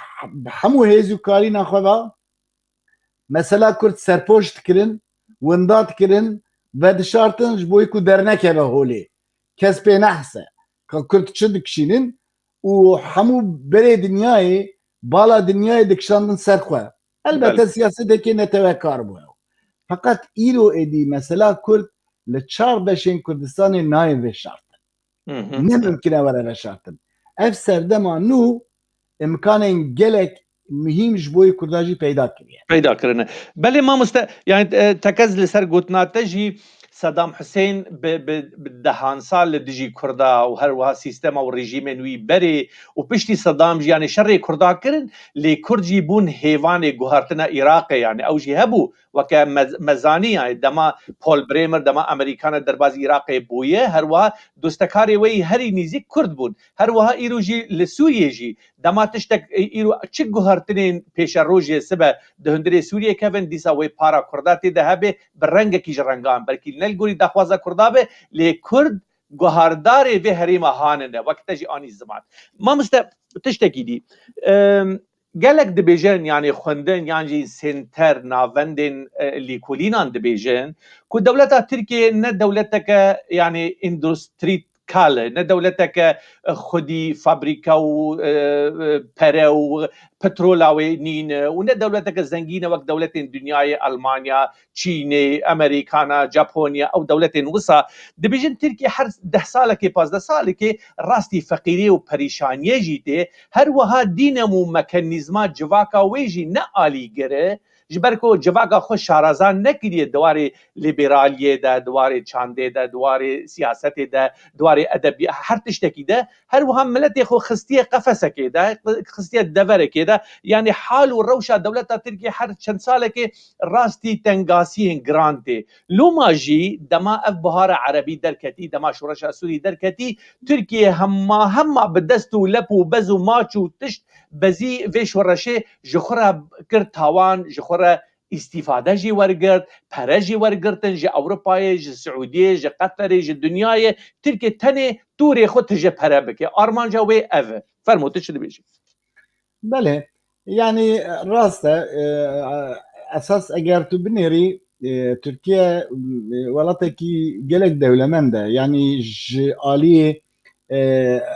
حمو هيزو كارينا خدا مثلا كرد سرپوشت کرن وندات کرن و دشارتن جبوی کو درنکه به هولی کس پی نحسه که کرد چه دکشینن و همو بره دنیای بالا دنیای دکشاندن سرخواه البته سیاست که نتوه کار بوه فقط ایرو ایدی مثلا کرد لچار بشین کردستان نای و شارتن نممکنه وره و شارتن اف سردما نو امکان گلک مهم جبوی کرداجی پیدا کرنه بله ما يعني تكز لسر قوتنا تجي صدام حسين بدهان سال دجي كردا وهروها سيستما والرجيم نوي بري وبشتي صدام جي يعني شر كردا كرن لكرد جيبون هيفان جوهرتنا عراقي يعني او جي هبو وكا مزاني يعني دما بول بريمر دما امريكان درباز عراقي بويه هروها دوستكاري وي هري نيزي كرد بون هروها ايرو جي لسوريا جي دما تشتك ايرو چه جوهرتنين پیش روجي سبا دهندري سوريا كفن ديسا وي پارا كرداتي دهبه برنگ کی جرنگان بلکې نلګوري د خوازه کردابه لکرد گوهردار به حریم هاننه وقت جی آنی زمان ما تشتکی دی گلک دبیجن يعني خوندن يعني سنتر ناوندن لیکولینان دبیجن که دولتا ترکیه نه دولتك يعني اندستری کاله نه دولتك خودی فابریکا و پره و پترولاوی نین و نه دولتك زنگینه وقت دولت دنیای المانیا چین امریکانا ژاپونیا او دولت وسا دبیجن ترکیه هر 10 ساله که 15 ساله که راستی فقیری و پریشانی جیته هر وها دینمو مکانیزما جواکا ویجی نه عالی گره جبرکو جواکا خو شارازان نکریه دواره لیبرالیه ده دواره چانده ده دواره سیاست ده دواره ادبی هر تشتکی ده هر وها ملت خو خستیه قفسه که ده خستیه دوره که ده یعنی حال و روشا دولت ترکیه هر چند ساله که راستی تنگاسی گرانته لوما جی دما اف بهار عربی درکتی دما شورش سوری درکتی ترکیه هم بدستو لپ و بز و ماچ و تشت بزی و شورشه جخره کرد تاوان جخره استفاده جی ورگرد پره جی ورگردن جی اوروپای جی سعودیه جی قطر جی دنیای ترکیه تنه دوری خود جی پره بکه آرمان جاوی اوه فرموته شده بیشی بله يعني راسته اساس اگر تو بنيري تركيا ولاتكي جلك دولة من ده يعني آلية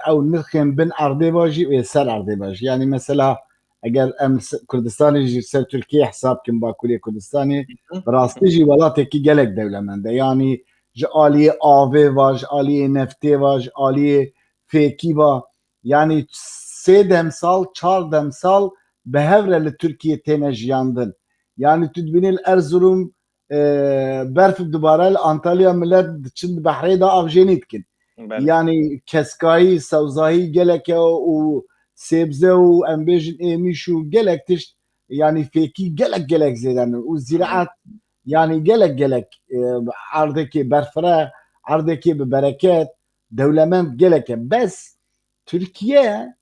او نرخم بين عرضي باجي ويسار عرضي باجي يعني مثلا اگر ام كردستاني جي سر تركيا حساب كم باكولي كردستاني راستيجي ولاتكي جلك دولة من ده يعني آلية آوه واج آلية نفته واج آلية فيكي با يعني 3 سال 4 سال به هفره لترکیه تنج یاندن yani تدبینی الارزروم برف دوباره انطالیا ملت چند بحری دا افجینید کن yani کسکایی سوزایی گلک و سبزه و انبیجن ایمیشو گلک تشت yani فیکی گلک زیدن و زراعت yani گلک عرضکی برفره عرضکی به برکت دولمند گلک بس ترکیه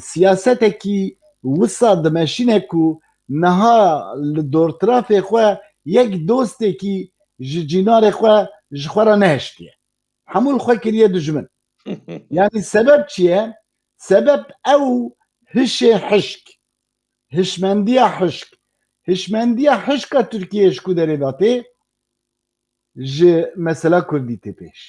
سیاستکی وسا دمشینه کو نها دور طرف خو یک دوسته کی ji cînarê xwe ji xwe re nehiştiye. Hemû li xwe kiriye dijmin. Yani sebep çi ye? Sebep ew hişê hişk, hişmendiya hişk. Hişmendiya hişka Tirkiye ji ku derê datê ji mesela Kurdî tê pêş.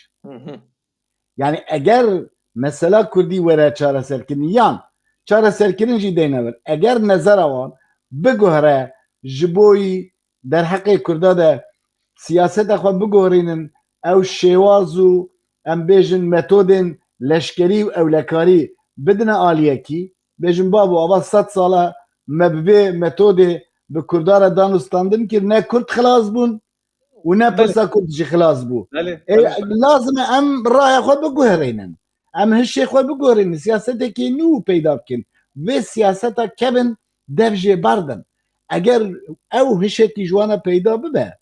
Yani eger mesela Kurdî were çareserkirin yan çareserkirin jî deyne vir. Eger nezera wan biguhere ji boî derheqê Kurda de siyaseta xwe biguherînin ew şêwaz û em bêjin metodên leşkerî û ewlekarî bidine aliyekî bêjin babo ava 100 sala me bi vê metodê bi Kurda re danûstandin kir ne Kurd xilas bûn û ne pirsa Kurd jî xilas bû. Lazim e em raya xwe biguherînin. Em hişê xwe biguherînin. Siyasetekî nû peyda bikin. Vê siyaseta kevin dev jê berdin. Eger ew hişekî ji wan re peyda bibe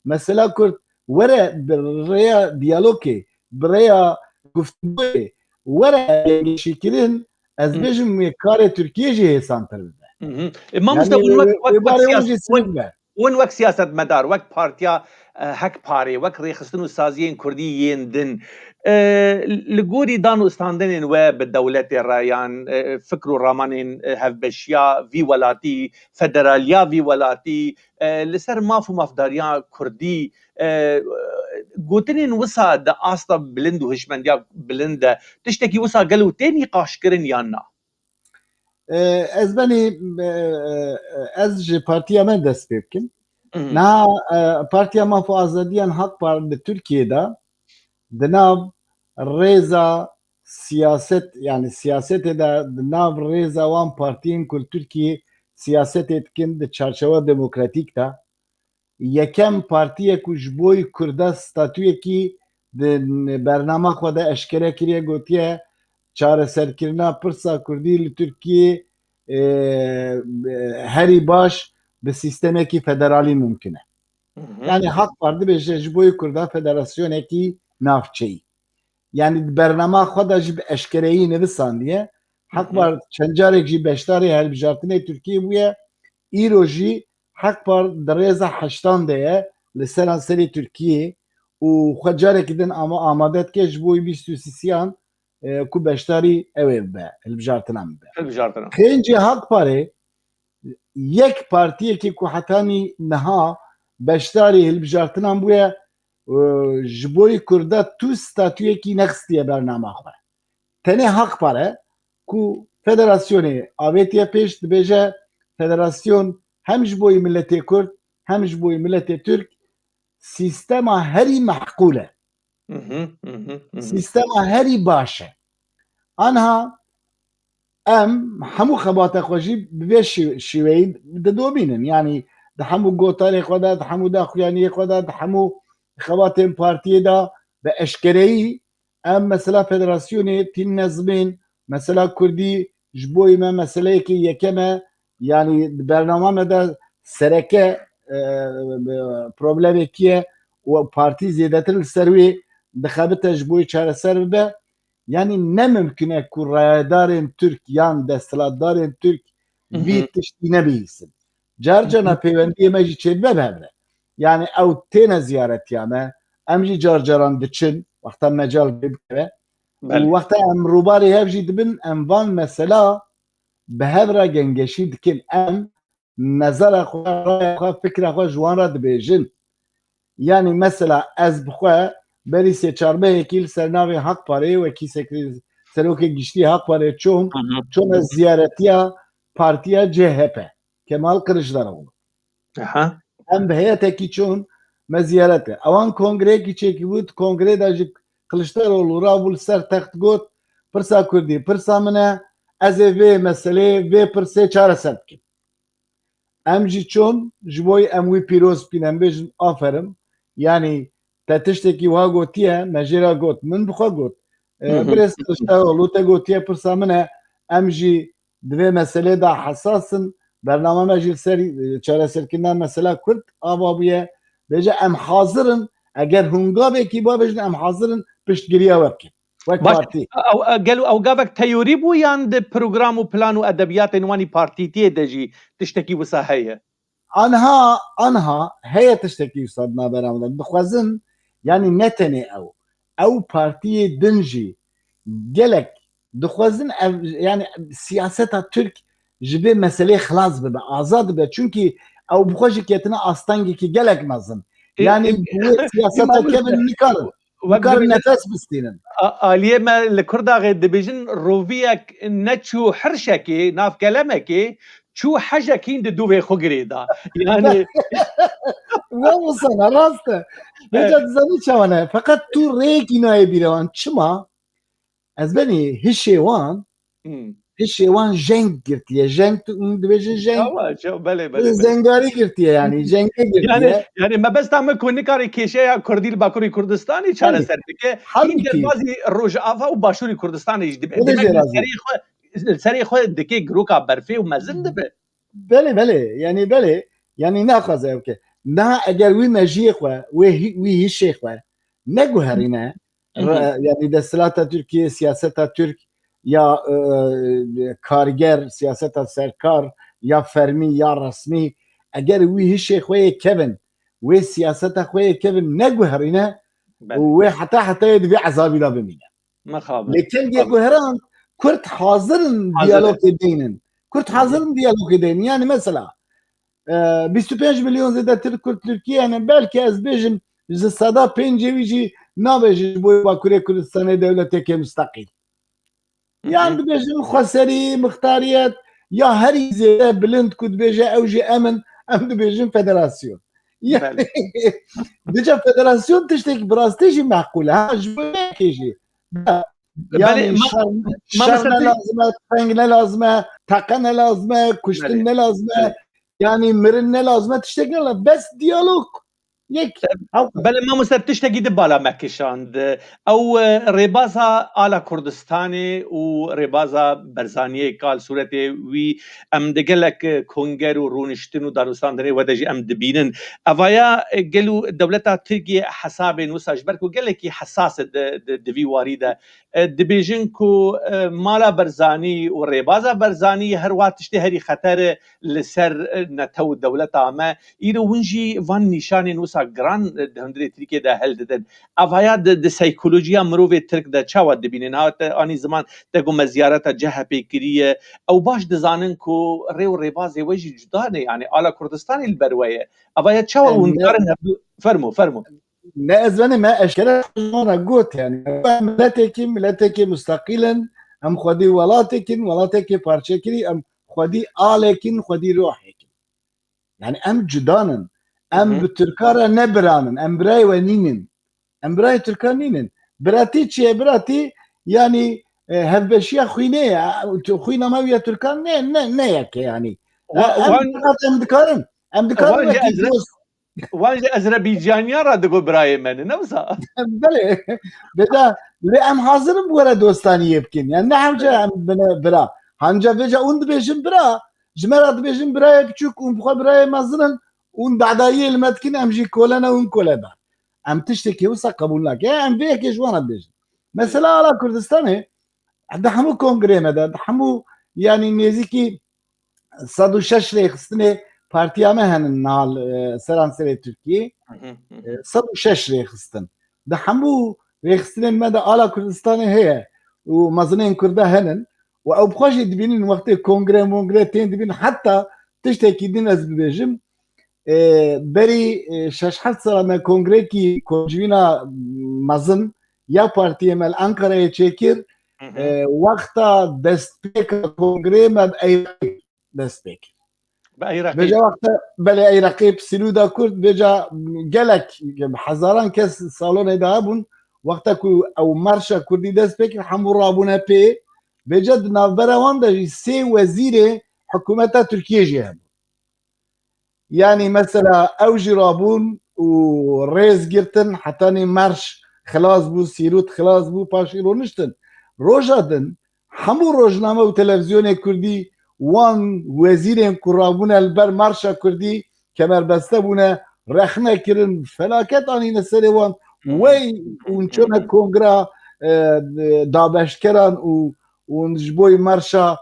mesela Kurd were bi rêya diyalogê bi rêya guftugûyê were genişîkirin ez bêjim wê karê Tirkiye jî hêsantir bibe. Mamoste wan wek siyasetmedar wek partiya Hekparê wek rêxistin û saziyên Kurdî yên din li gorî danûstandanên we bi dewletê re yan fikr û ramanên hevbeşiya vî welatî federaliya vî welatî li ser maf û mafdariya Kurdî gotinên wisa di asta bilind û hişmendiya bilind de tiştekî wisa gelo tê nîqaşkirin yan na? Ez benî ez ji partiya me dest pê bikim. Niha Partiya Maf û Azadiyan Hekpar di Tirkiyê de di nav rêza siyaset yani siyasetê de di nav rêza wan partiyên ku li Tirkiyê siyasetê dikin di çarçeva demokratîk de yekem partiyek ku ji bo Kurda statûyekî di bernama xwe de eşkere kiriye gotiye çareserkirina pirsa Kurdî li Tirkiyê herî baş bi sîstemekî federalî mumkin e. Yani Hekpar dibêje ji bo Kurda federasyonekî navçeyî. Yani bernama xwe de jî bi eşkereyî nivisandiye. Hekpar çend carek jî beşdarê hilbijartinê Tirkiyê bûye. Îro jî Hekpar di rêza heştan de ye li seran serê Tirkiyê û xwe carekî din amade dike ji bo 23 ku beşdarî ew ê bibe hilbijartinan bibe. Xêncê Hekparê yek partiyekî ku hetanî niha beşdarî hilbijartinan bûye ji bo Kurda tû statûyekî nexistiye bernama xwe. Tenê Hekpar e ku federasyonê avêtiye pêş dibêje federasyon hem ji bo milletê Kurd hem ji bo milletê Türk sîstema herî mehqûl e. Sîstema herî baş e. Anha em hemû xebata xwe jî bi vê şîweyî didomînin. Yani di hemû gotarê xwe de, di hemû daxuyaniyê xwe de, di hemû xebatên partiyê de bi eşkereyî em mesela federasyonê tîn nezmên mesela Kurdî ji bo me meseleyekî yekem e yani di bernama me de sereke problemekî ye û partî zêdetir li ser wê dixebite ji bo çareser bibe. Yani ne mümkün e ku rayedarên Türk yan desthilatdarên Türk vî tiştî nebihîsin. Carcana peywendiyê me jî çêdibe bevre. Yani ew têne ziyaretiya me em jî carcaran diçin wexta mecal pê bikeve û wexta em rûbarê hev jî dibin em van mesela bi hev re gengeşî dikin em nezera xwe raya xwe fikra xwe ji wan re dibêjin. Yani mesela ez bi xwe berî sê çarbehekî li ser navê Hekparê wekî serokê giştî Hekparê çûm ez ziyaretiya partiya CHP Kemal Kılıçdaroğlu. Em bi heyetekî çûn me ziyaret e. Ewan kongreyekî çêkî bû kongrê de ji Kılıçdaroğlu rabû li ser text got pirsa Kurdî pirsa min e ez ê vê meselê vê pirsê çareser bikim. Em jî çûn ji bo em wî pîroz bînin em bêjin aferin yani te tiştekî wiha gotiye me jê re got min bi xwe got birêz Kılıçdaroğlu te gotiye pirsa min e em jî di vê meselê de hesasin bernama me jî li ser çareserkirina mesela Kurd ava bûye bêje em hazirin eger hûn gavekî bibêjin em hazirin piştgiriya we bikin. Gelo ew gavek teyorî bû yan di program û plan û edebiyatên wanî partîtiyê de jî tiştekî wisa heye? آنها هەیە تشتێکی سەدنا بەرامدا بخوازن ینی نەتەنێ ئەو پارتیە دنجی gelek dixwazin yani siyaseta Türk ji vê meselê xilas bibe azad bibe çünkü ew bixwe jî ketine astengekî gelek mezin yani wê siyaseta kevin nikarin nefes bistînin Aliye me li Kurdaxê dibêjin roviyek neçû hirşekê nav gelemekê çû hejekîn di dûvê xwe girê da yani ve sana rast e bêca dizanî çawan e feqet tu rêyekî nayê bîrê wan çima ez benî hişê wan jeng girtiye jeng dibêjin jeng zengarî girtiye yani jengê girtiye yani me bes me ku nikarî kêşeya Kurdî li Bakurê Kurdistanê çareser bike hîn derbasî Rojava û Başûrê Kurdistanê jî dibe serê xwe dike giroka berfê û mezin dibe belê yani naxwaze ew ke na eger wî mejiyê xwe wî hişê xwe neguherîne yani destilata Türkiye siyaseta Türk ya karger siyaseta serkar ya fermi ya resmi eger wî hişê xwe kevin wê siyaseta xwe kevin neguherîne wê heta divê ezabî da bimîne lêkin guheran Kürt hazirin diyalogê deynin Kürt hazirin diyalogê deynin yani mesela 25 milyon zêdetir Kürt Türkiye yani belki ez bêjim ji seda pêncê wî jî nabêjin ji bo Bakurê Kurdistanê dewleteke müstakîl yan dibêjin xweserî mixtariyet ya herî zêde bilind ku dibêje ew jî em dibêjin federasyon dica federasyon tiştekî bi rastî jî meqûl e ji bo yekê jî yani şer ne lazım e tüfeng ne lazım e teqe ne lazım e kuştin ne lazım e yani mirin ne lazım e tiştekî ne lazım bes diyalog Belê me ser tiştekî di bala me kişand ew rêbaza ala Kurdistanê û rêbaza berzaniyê kal sûretê wî em di gelek konger û rûniştin û darostandanê we de jî em dibînin evaya gel û dewleta Tirkiye hesabên wisa ji ber ku gelekî hesas di vî warî de dibêjin ku mala berzanî û rêbaza berzanî her wa tiştê herî xeter li ser netew dewleta me îro hûn jî van nîşanên wisa giran di hundirê Tirkiye de hel didin evaya di psîkolojiya mirovê Tirk de çawa dibînin hate anî ziman te gu me ziyareta CHP kiriye ew baş dizanin ku rê û rêbazê we jî cuda ne yani ala Kurdistanê li ber we ye evaya çawa hûn dikarin fermo ne ez benê me eşkere got yani miletekî müstakîlin em xwedî welatekî parçekirî em xwedî alekîn xwedî rohekîn yani em cudanin em bi Türkara ne biranin em birayê we nînin em birayê Türkan nînin biratî çi ye biratî yani hevbeşiya xwînê ye xwîna me ya Türkan ne yeke yani em dikarin wan ji Ezrebîcaniya ra digo birayê me ne wisa belê bêda lê em hazirin were dostaniyê bikin yani ne hemce em bine bira hanca vêca hûn dibêjin bira ji me re dibêjin birayê biçûk û bixwe birayê mezin hûn dadayiyê li me dikin em jî kolene hûn koleda em tiştekî wisa qebûl nake em vê yekê ji wan re bêjin mesela ala Kurdistanê di hemû kongrê me de di hemû yani nêzîkî 106 rêxistinê partiya me henin nal seranserê Tirkiyê 106 rêxistin di hemû rêxistinên me de ala Kurdistanê heye û mezinên Kurda henin û ew bixwe jî dibînin wextê kongre tên dibînin heta tiştekî din ez bibêjim berî 6-7 sala me kongrekî kocivîna mezin ya partiyê me li Enqereyê çêkir wexta destpêka kongrê me Eyraqê destpêk bêca wexta belê Eyraqê Silûda Kurd bêca gelek hezaran kes salonê de hebûn wexta ku ew marşa Kurdî dest pêkir hemû rabûne pê bêca di navbera wan de jî sê wezîrê hikûmeta Tirkiye jî hebûn yani mesela ew jî rabûn û rêz girtin hetanê marş xilas bû Sîrût xilas bû paşî rûniştin roja din hemû rojname û televizyonê Kurdî wan wezîrên ku rabûne li ber marşa Kurdî kemerbeste bûne rexne kirin felaket anîne serê wan wey hûn çûne kongra dabeşkeran û hûn ji bo marşa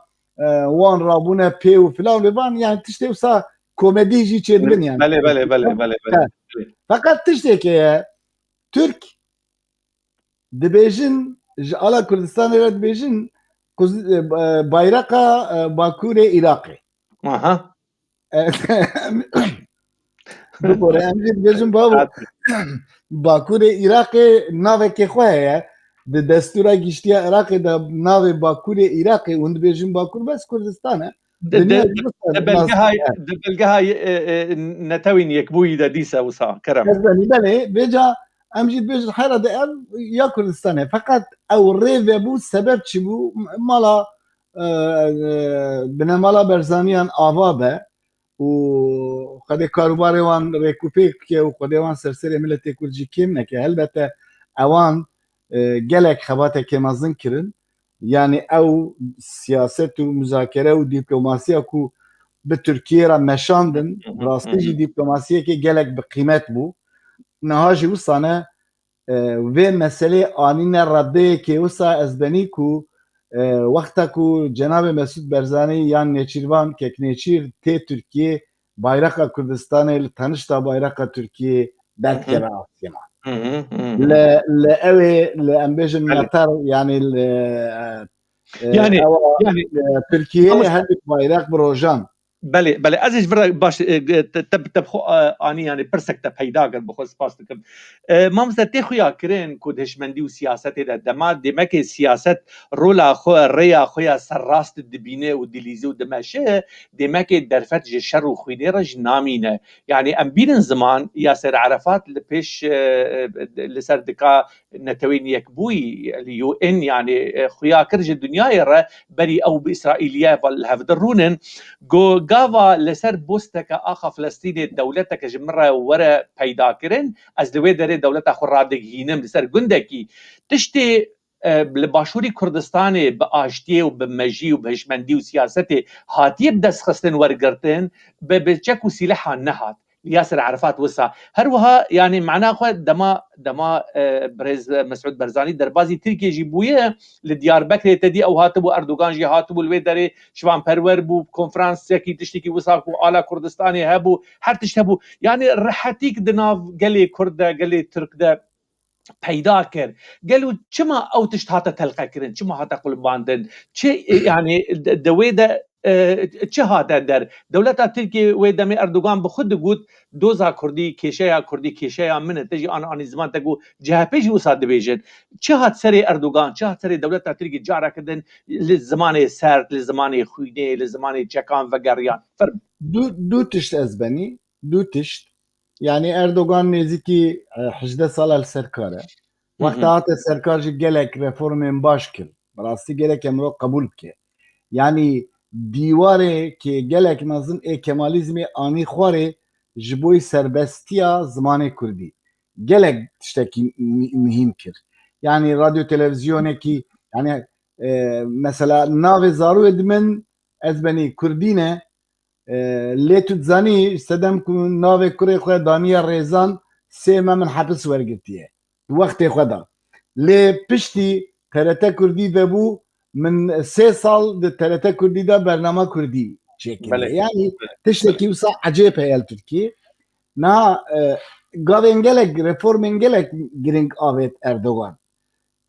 wan rabûne pê û filan lêvan yani tiştê wisa komedî jî çêdibin yani. بله Fakat tiştekê ye Türk dibêjin ji ala Kurdistanê re dibêjin bayraqa Bakurê Iraqê. aha Bigore em jî dibêjin babo Bakurê Iraqê navekê xwe heye di destûra giştiya Iraqê de navê Bakurê Iraqê hûn dibêjin Bakur bes Kurdistan e. دبلگه نتوین یک بوی ده دیسه وسا کرم بله بجا em jî dibêjin hera de ev ya Kurdistanê feqet ew rê vebû sebeb çi bû mala binemala berzaniyan ava be û xwedê karûbarê wan rêkûpêk bike û xwedê wan serserê milletê Kurd jî kêm neke helbete ewan gelek xebateke mezin kirin yani ew siyaset û müzakere û dîplomasiya ku bi Tirkiye re meşandin rastî jî dîplomasiyekê gelek bi qîmet bû niha jî wisa ne vê meselê anîne raddeyekê wisa ez benî ku wexta ku Cenabê Mesûd Barzanî yan Nêçîrvan Keknêçîr tê Tirkiye bayraqa Kurdistanê li tenişta bayraqa Tirkiye derkeve Asyema li evê li em bêjin meter yani yani Tirkiye hendik bayrak bi rojan بله بله ازش برای باش تب خو آنی یعنی پرسک تا پیدا کن بخواد سپاس دکم ما مثلا تخویا کرن کود هشمندی و سیاست ده دما دمک سیاست رولا خو ریا خویا سر راست دبینه و دلیزه و دمشه دمک درفت شر و خوینه رج نامینه یعنی ام بین زمان یاسر عرفات لپیش لسر دکا نتوین یک بوی اليو ان يعني خویا کرج دنیا را بری او باسرائیلیه والهفدرونن گو گاوا لسر بوستك آخا فلسطيني دولتك جمرة ورا پیدا کرن از دوی داره دولت خو رادگهینم لسر گندکی تشتی لباشوری کردستان به آشتی و به مجی و به هشمندی و سیاست هاتیه بدست خستن ورگرتن به چک و سلاحا نهات ياسر عرفات وسا هروها يعني معناه خو دما برز مسعود برزاني دربازي تركيا جيبويه لديار بكر تدي او هاتبو اردوغان جي هاتبو الويدري شوان پرور بو كونفرنس كي تشتكي وساكو على كردستاني هبو هر تشتبو يعني رحتيك دناف قالي كرده قالي ترك ده پیدا کرد قالوا چما او تشت هاتا تلقى کرن چما هاتا قلباندن چه يعني دوي ده چه هاتا در دولت ترکیه و دم اردوغان به خود گفت دوزا کردی کشه من تجی آن زمان تگو جهپیج وساد بیجن چه هات سری اردوغان چه هات سری دولت ترکیه جارا کردن لزمان سرد لزمان خوینه لزمان چکان و گریان فرم دو تشت از بنی دو تشت yani Erdoğan neziki 18 sal serkare. Vakti hatı serkar jî gelek reformên baş kir. Rastî gelek emro kabul ke. Yani dîwarê ki gelek mezin Kemalizmê anî xwarê ji bo serbestiya zimanê Kurdî. Gelek tiştekî mühim kir. Yani radyo televizyonekî yani mesela navê zarokê dimin ez benî Kurdî ne lê tu dizanî sedem ku navê kurê xwe daniya Rêzan sê me min hepis wergirtiye wextê xwe da lê piştî TRT Kurdî vebû min 3 sal di TRT Kurdî de bername Kurdî çêkiriye yani tiştekî wisa ecêb heye li Tirkiyê na gavên gelek reformên gelek giring avêt Erdoğan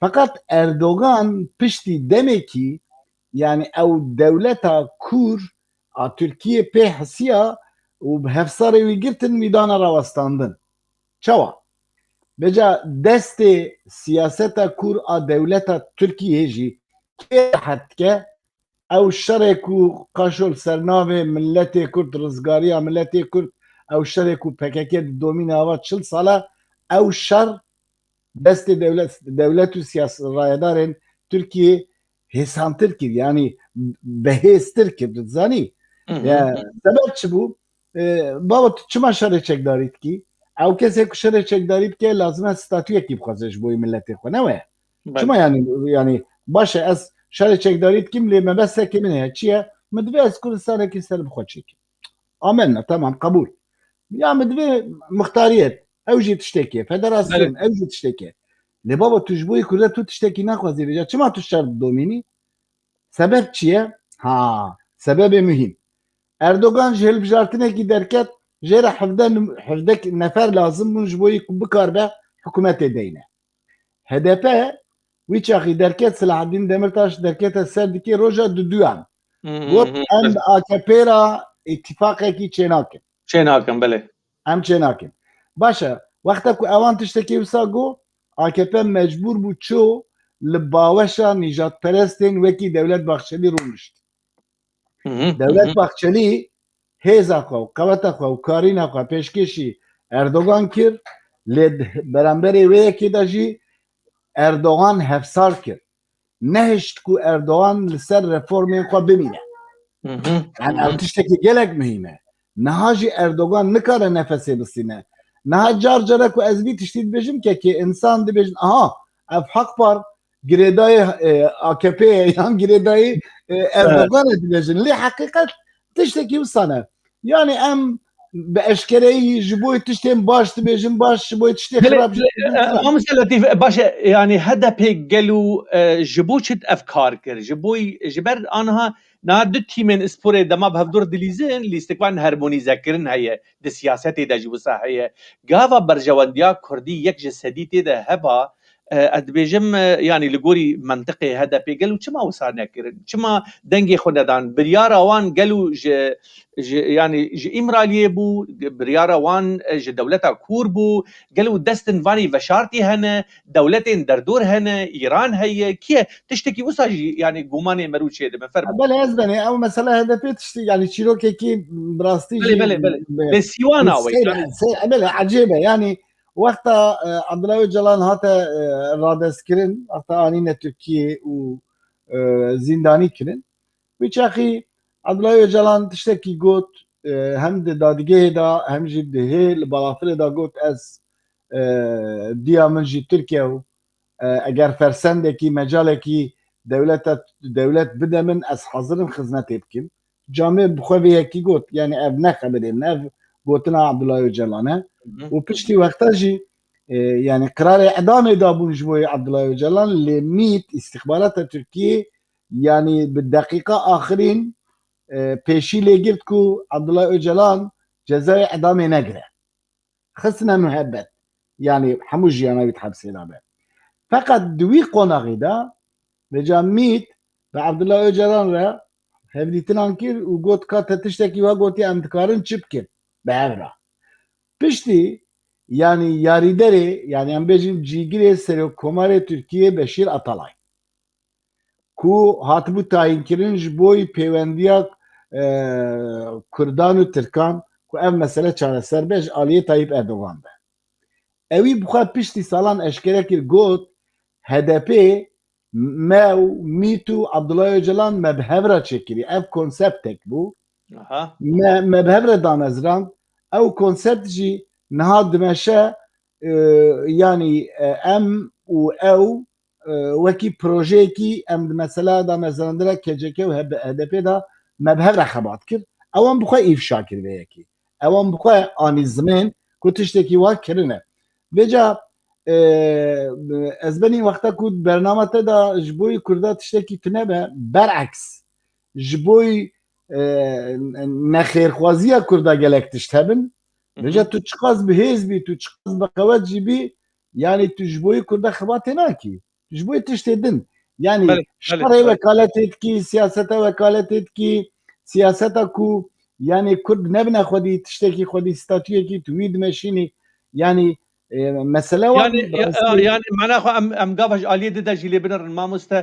fakat Erdoğan piştî demekî yani ew dewleta Kur a Türkiye pê hesiya û bi hevsarê wî girtin mîdana rawestandin. Çawa? Beca destê siyaseta Kur a dewleta Tirkiyê jî kê hetke ew şerê ku qaşol sernavê milletê Kurd rizgariya milletê Kurd ew şerê ku PKK di domîna ava 40 sala ew şer destê dewlet û rayedarên Tirkiyê hêsantir kir yani behêztir kir dizanî sebeb çi bû baba tu çima şerê çekdarî dikî ew kesê ku şerê çekdarî dike lazim e statûyekî bixwaze ji bo milletê xwe ne we çima yani baş e ez şerê çekdarî dikim lê me besekê min heye çi ye min divê ez Kurdistanekî ser bi xwe çêkim amenna tamam kabul ya min divê mixtariyet ew jî tiştekê federasyon ew jî tiştekê lê baba tu ji bo Kurda tu tiştekî naxwazî bêje çima tu şer domînî sebeb çi ye ha sebebê mühim Erdogan ji hilbijartinekî derket jê re hevdek nefer lazım bûn ji bo yî ku bikar be hikûmetê deyne. HDP wî çaxî derket Selahattin Demirtaş derkete ser dikê roja duduyan. Got em bi AKP ra îtîfaqekî çênakin. Çênakin belê. Em çênakin. Baş e, wexta ku ewan tiştekî wisa got, AKP mecbûr bû çû li baweşa nîjadperestên wekî Devlet Bahçelî rûnişt. Devlet Bahçelî hêza xwe û qeweta xwe û karîna xwe pêşkêşî Erdogan kir, lê beramberê wê yekê de jî Erdogan hevsar kir. Nehişt ku Erdogan li ser reformên xwe bimîne. Yani ev tiştekî gelek mühîm e. Niha jî Erdogan nikare nefesê bisîne. Niha car cara ku ez vî tiştî dibêjim kekê insan dibêjin aha ev Hakpar girêdayê AKP'ye yan girêdayê Erdoganê dibêjin. Lê heqîqet tiştekî wisa ne. Yani em bi eşkereyî ji bo tiştên baş dibêjin baş ji bo tiştê xirab Mesela Latif baş yani HDP gelu ji bo çit ev kar kir ji bo ji ber anha na du tîmên sporê dema bi hevdor dilîzin lî istikban harmonîzekirin heye di siyasetê de jî wisa heye gava berjewendiya Kurdî yek ji sedî tê de heba ez dibêjim yani li gorî mentiqê HDP gelu çima wisa nekirin çima dengê xwe nedan biryara wan gelu ji yani ji İmraliyê bû biryara wan ji dewleta Kûr bû gelu destin vanî veşartî hene dewletên derdor hene İran heye kiye tiştekî wisa jî yani gumanê me rû çê dibin fermû. Belê ez benê ew mesela HDP tiştî yani çîrokekî rastî Belê sîwana wê belê ecêb e yani wexta Abdullah Öcalan hate radestkirin heta anîne Tirkiyê û zîndanî kirin wî çaxî Abdullah Öcalan tiştekî got hem di dadgehê da hem jî dihê li balafirê da got ez diya min jî Tirkiye û eger fersendekî mecalekî devlet bide min ez hazirim xizmetê bikim. Camê bi xwe vê yekî got yani ev ne xeberê ev gotina Abdullah Öcalan e û piştî wexta jî yani qirarê edamê dabûn ji bo Abdullah Öcalan lê mît istixbarata Tirkiyê yani bi deqîqa axirîn pêşî lê girt ku Abdullah Öcalan cezayê edamê negire. Xistine mühebbet yani hemû jiyana wî hebsê da be. Fakat di wî qonaqî da veca mît bi Abdullah Öcalan re hevdîtinan kir û got ka te tiştekî we gotî em dikarin çi bikin bi hev re. Piştî yani yarîderê yani em bêjin cîgirê Serokkomarê Tirkiyê Beşîr Atalay ku hatibû tayinkirin ji bo pêwendiya Kurdan û Tirkan ku ev mesele çareser be ji aliyê Tayyip Erdogan be. Ewî bixwe piştî salan eşkere kir got HDP me û mît û Abdullah Öcalan me bi hev re çêkirî ev konseptek bû me bi hev re damezran ew konsept jî niha dimeşe yani em û ew wekî projeyekî em mesela damezrandira KCK û HDP da me bi hev re xebat kir ewan bixwe îfşa kir vê yekî ewan bixwe anî zimên ku tiştekî wa kirine veca ez benî wexta ku bername te da ji bo Kurda tiştekî tune be bereks ji bo nexêrxwaziya Kurda gelek tişt hebin veca tu çiqas bi hêz bî tu çiqas bi qewet jî bî yani tu ji bo Kurda xebatê nakî ji bo tiştê din yani şerê wekaletê dikî siyaseta wekaletê dikî siyaseta ku yani Kurd nebine xwedî tiştekî xwedî statûyekî tu wî dimeşînî yani mesele yani معناها ام قافش عليه ده جيلي بنر مامسته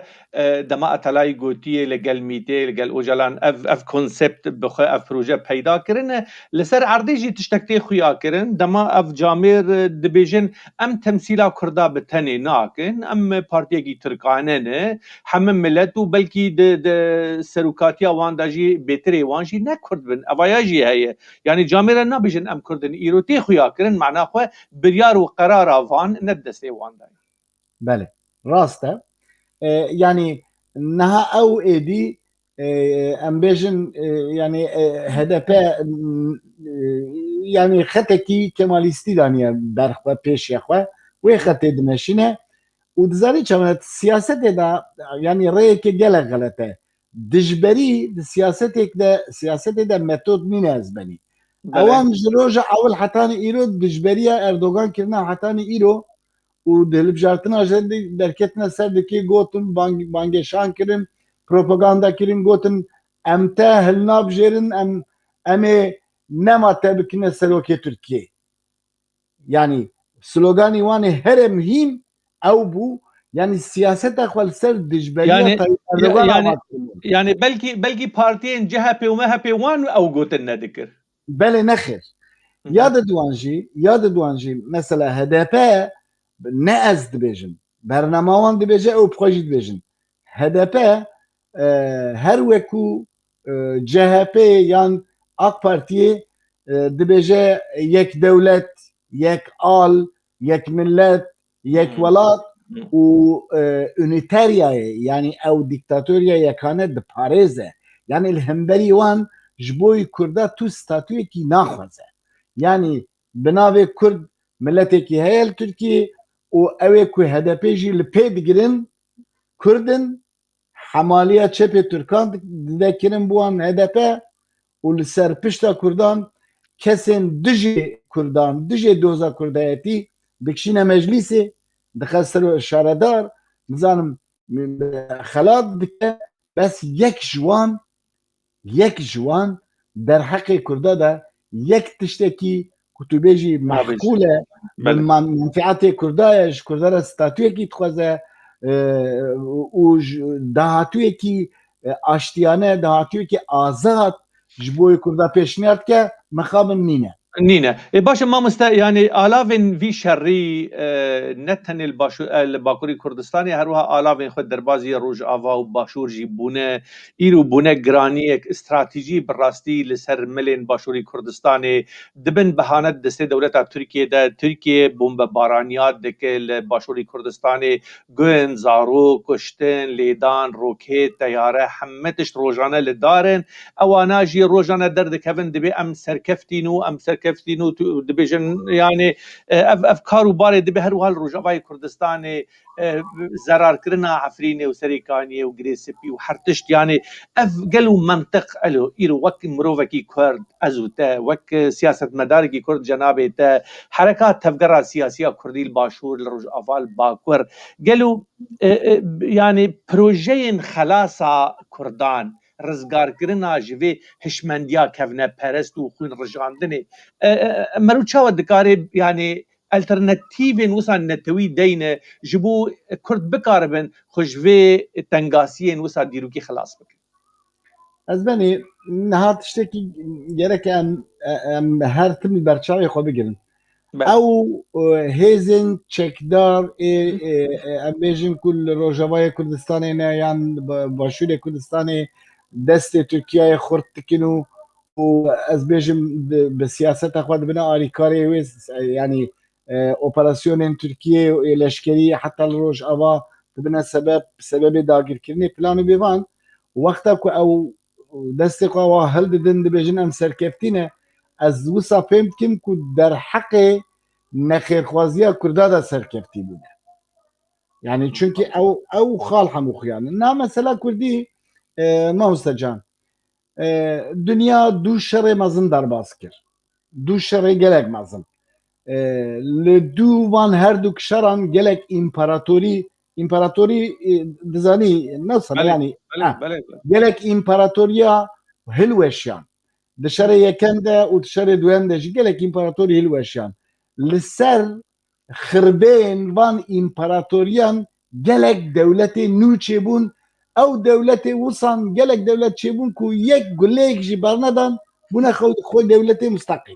دما اتلاي گوتيه لگل ميته لگل اوجلان اف كونسبت بخ اف بروجه پیدا کرن لسر عرضی جی تشتکتی خویا کرن دما اف جامر دبیجن ام تمثيلا كردا بتني ناكن ام بارتيگي ترکانه نه هم ملت و بلکي د سروکاتیا وان داجي بهتري وان جي نه کرد بن اواياجي هي يعني جامر نه بيجن ام كردن ايروتي خویا کرن معناها بريار وقرار وان ندسي وان داي بله راسته yani naha ew êdî em bêjin yani HDP yani xetekî kemalîstî daniye berxwe pêşê xwe wê xetê dimeşîne û dizanî çawa siyasetê da yani rêyekê gelek xelet e دجبری سیاست ده متد نینه از بنی اوان جروج اول حتانی ایرو دجبریه اردوغان کرنا حتانی ایرو و دلب جارتنا جدی درکتنا سر دکی گوتن بانگشان کرن پروپاگاندا کرن گوتن امتا هلناب جرن امی نما تبکن سلوکی ترکیه yani slogani vani her mühim ev bu yani siyaset akval ser dijberiye yani belki partiyen CHP ve MHP wan ev gotin nedikir bele nexir yadı duanji mesela HDP ne ez dibêjin bernama wan dibêje ew projî dibêjin HDP her weku CHP yan AK Partiye dibêje yek devlet yek al, yek millet, yek velat û üniteryayê yani ew diktatörya yekane diparêze yani li hemberî wan ji bo Kurda tu statûyekî naxwaze yani bi navê Kurd milletekî heye li Tirkiye û ew ê ku HDP jî li pê digirin Kurdin hemaliya çepê Türkan dikirin bu wan HDP û li ser pişta Kurdan kesên dijî Kurdan, dijî doza Kurdayetî dikişîne meclisê dixestir şaredar nizanim xelat dike bes yek ji wan derheqê Kurda da yek tiştekî ku tu bêjî mehqûl e menfiatê Kurda ye ji Kurda re statûyekî dixwaze û dahatûyekî aştiyane dahatûyekî azad ji bo Kurda pêşniyar dike mexabin nîne نینه باشه ما yani alavên vî şerrî ne tenê li Bakurê Kurdistanê her wiha alavên xwe derbasî Rojava û Başûr jî bûne îro bûne giraniyek stratejî bi rastî li ser milên Başûrî Kurdistanê dibin behane destê dewleta Tirkiye de Tirkiye bombebaraniya dike li Başûrî Kurdistanê guhên zarok kuştin lêdan roket teyare hemû tişt rojane li darin ewana jî rojane derdikevin dibe em serkeftîn û em serkeftîn û dibêjin yani ev kar û barê dibe her wiha li Rojavayê Kurdistanê zerarkirina Efrînê û Serêkaniyê û Girêsipî û her tişt yani ev gelo mentiq elo îro wek mirovekî Kurd ez û te wek siyasetmedarekî Kurd cenabê te herekat tevgera siyasiya Kurdî li Başûr li Rojava li Bakur gelo yani projeyên xelasa Kurdan rizgarkirina ji vê hişmendiya kevneperest û xwîn rijandinê mero çawa dikarê yani alternatîvên wisa netewî deyne ji bo Kurd bikaribin xwe ji vê tengasiyên wisa dîrokî xelas bikin ez benê niha tiştekî gerek em her tim li berçavê xwe bigirin ew hêzên çekdar em bêjin ku li Rojavayê Kurdistanê ne yan Başûrê Kurdistanê destê Tirkiyeyê xurt dikin û ez bêjim bi siyaseta xwe dibine alîkarê wê yani operasyonên Tirkiye û leşkerî heta li Rojava dibine sebebê dagirkirinê planê bêvan wexta ku ew destê xwe wa hil didin dibêjin em serkeftîne ez wisa fêm dikim ku derheqê nexêrxwaziya Kurda da serkeftî bûne yani çünkü ew xal hemû xuyanin na mesela Kurdî Mahustecan dünya du şerê mezin derbas kir du şerê gelek mezin li du van her du şeran gelek imparatorî dizanî nasıl yani gelek imparatoriya hilweşyan di şerê yekem de û di şerê duyem de jî gelek imparatorî hilweşyan li ser xirbeyên van imparatoriyan gelek dewletê nû çêbûn ew dewletê wisan gelek dewlet çêbûn ku yek guleyek jî bernedan bûne xwe dewletê müstakîl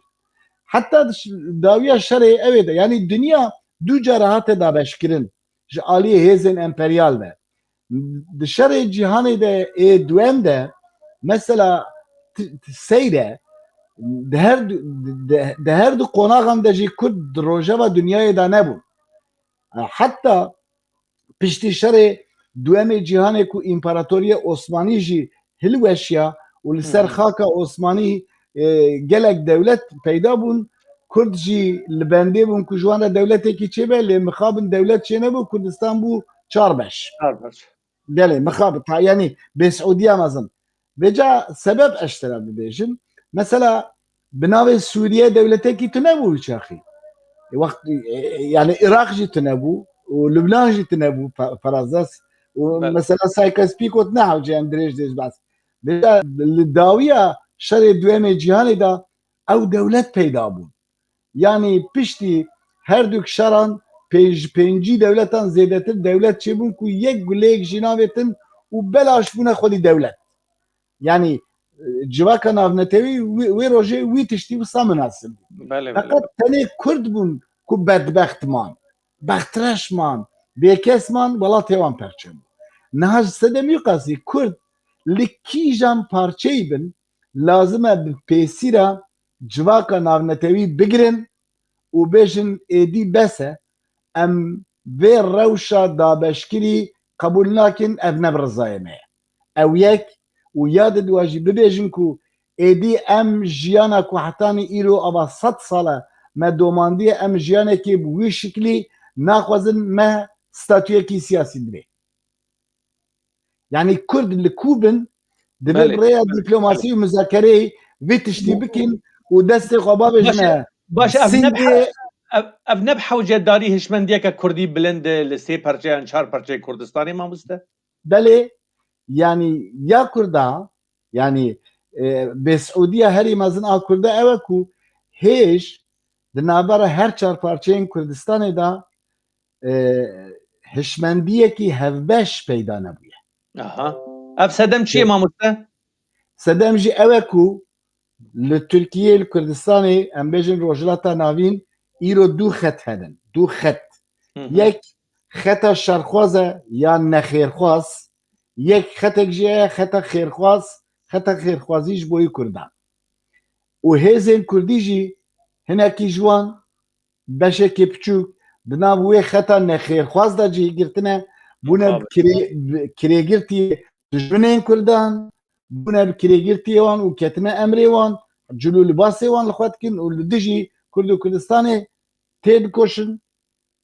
heta dawiya şerê ew ê de yani dünya du care hate dabeşkirin ji aliyê hêzên emperyal de di şerê cîhanê de ê duyem de mesela seyre di her du qonaxan de jî Kurd di rojava dünyayê de nebûn heta piştî şerê duyemê cîhanê ku împaratoriya Osmanî jî hilweşya û li ser xaka Osmanî gelek dewlet peyda bûn Kurd jî li bendê bûn ku ji wan re dewletekî çêbe lê mixabin dewlet çê nebû Kurdistan bû çar beş بله مخابط يعني بسعودية مازن بجا سبب اشترى ببيجن مثلا بناوي سوريا دولتي كي تنبو شاخي وقت يعني العراق جي تنبو ولبنان جي تنبو فرازاس ومثلا سايكس بيكو تنحو جي اندريج ديش بس بجا الداوية شري دوامي جهاني دا او دولت پیدا بون يعني پشتی هر دوک شران پنجی دولتان زیدتر دولت چه بون که یک گلیک جنابتن و بلاش بونه خودی دولت يعني جواكا نافنتوي وي روجي وي تشتي وصا مناسب فقط تاني كرد بون كو بدبخت مان بخترش مان بيكس مان ولا تيوان پرچم نهاج سدم يقاسي كرد لكيجان پارچي بن لازمه بپيسيرا جواكا نافنتوي بگرن و بيجن ايدي بسه ام في روشا دابشكري قبول ناكن ابنب رزايمه او يك وياد دواجي ببيجن كو ايدي ام جيانا كو حتاني ايرو ابا 100 ساله ما دوماندي ام جيانا كي بوي شكلي ناخذن ما ستاتيو كي سياسي دبي يعني كرد الكوبن دبي بريا دبلوماسي ومذاكره بتشتي بكن ودست خباب جنا باش افنب حوجه داري هشمنديك كردي بلند لسي پرچه انشار پرچه كردستاني ما مسته بله يعني يا كردا يعني بسعودية هري مازن كردا اوكو هيش دنابرا هر چار پارچين كردستان دا هشمندية كي هفبش پیدا نبوية اف سدم چي ما مسته سدم جي اوكو لتركيا الكردستاني ام بيجن روجلاتا ناوين ايرو دو خط هدن دو خط يك خط شرخوازه يا نخيرخواز یک خطک جه خطک خیرخواز خطک خیرخوازیش بوی کردان و هزین کردی جی هنکی جوان بشه که پچوک دنابوی خطا نخیرخواز دا جی گرتنه بونه کریگرتی دجبنین کردان بونه کریگرتی وان و کتنه امری وان جلو لباسی وان لخواد کن و لدجی کردو کردستانی تید کوشن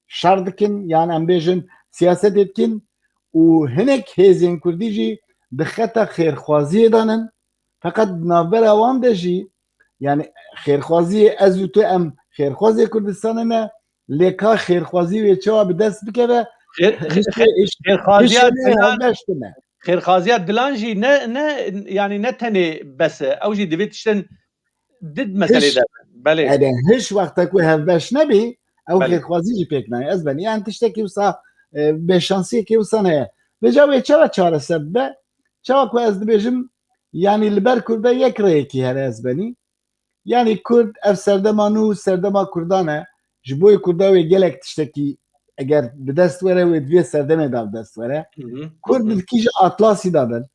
شردکن یعنی ام بیجن سیاست etkin و هنك هزين كرديجي دختا خيرخوازي دانن فقط نافبر اوام دجي يعني خيرخوازي ازوتو ام خيرخوازي كردستان ما لكا خيرخوازي ويتشوا بدست بكبه خيرخوازيات دلانجي نه يعني نتني بس اوجي ديفيتشن ضد مساله ده بله هذا هش وقتك وهف باش نبي او خيرخوازي بيكنا ازبن يعني تشتكي وصا بشانسي كي وصنها بجاوي چرا چاره سبب چاوا کو از دبیجم يعني البر كرد يكره كي هر ازبني يعني كرد اف سردمانو سردما كردانه جبوي كرداوي جلك تشتكي اگر بدست وره و دوی سردمه داب دست وره كرد دكيجا اطلاسي دابن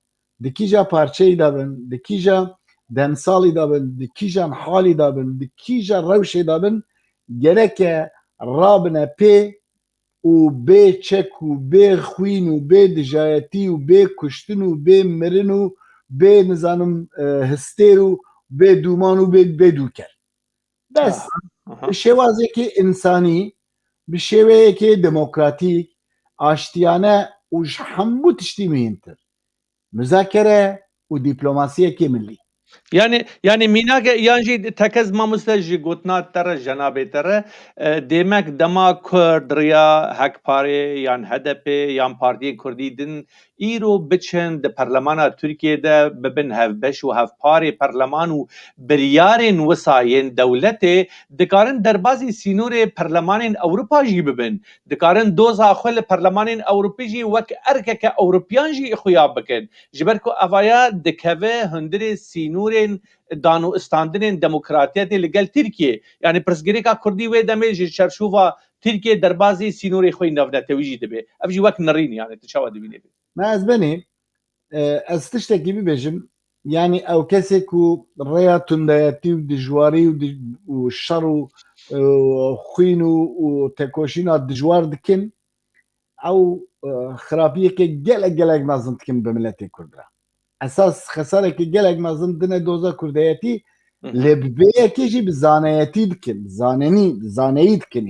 دكيجا پارچه دابن دكيجا دمسالي دابن دكيجا حالي دابن دكيجا روشي دابن گرك رابنا پی و بی چک و بی خوین و بی دجایتی و بی کشتن و بی مرن و بی نزانم هستیر و بی دومان و بی دوکر بس به شوازه که انسانی به شوازه که دموکراتیک آشتیانه و همو تشتی مهمتر مذاکره و دیپلوماسیه که ملی يعني ميناك يانجي تكز ما مستجي قوتنا ترى جنابي ترى ديمك دما كرد ريا هك باري يان هدبي يان باردي كردي دن ايرو بچن د برلمانا تركيا ده ببن هف بش و هف باري برلمان و بريارين وساين دولته دكارن دربازي سينور برلمان اوروبا جي ببن دكارن دوزا خل برلمان اوروبي جي وك اركك اوروبيان جي خويا بكن جبركو افايا دكوه هندري سينورين دانو استاندرين ديمقراطيات لقال تركيا يعني برسغريكا كردي و دمج شرشوفا تركيا دربازي سينوري خوي نافنتويجي دبي افجي وك نرين يعني تشاوا دبي ما ازبني استشتكي ببجم يعني او كسكو ريا تندياتي ودجواري والشر وخينو وتكوشينا دجوار دكن او خرابيه كي جلق نظم تكن بملتي كردرا اساس خساره كي جلق نظم دنا دوزا كردياتي لبيه كيجي بزانياتي دكن زانيني دكن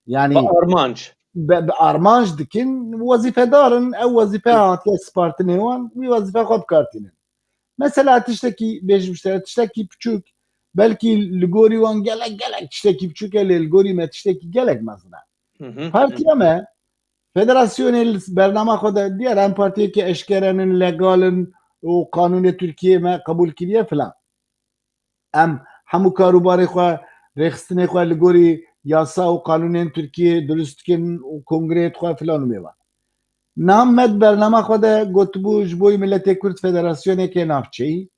يعني بارمانج بارمانج دكن وظيفه دارن او وظيفه هاتيه سبارتنيوان وي وظيفه خوب كارتين مثلا تشتكي بيج تشتكي بتشوك بلكي لغوري وان جالك تشتكي بتشوك للغوري ما تشتكي جالك مثلا partiya me federasyonel bernama koda diğer hem partiye ki eşkerenin legalin o kanuni Türkiye me kabul kiriye filan em hemu karubarê xwe rêxistinê xwe li gorî yasa û kanûnên Tirkiye durist dikin û kongreyê xwe filan û mêvan. Nam med bernama xwe de gotibû ji bo Milletê Kurd Federasyonekê navçeyî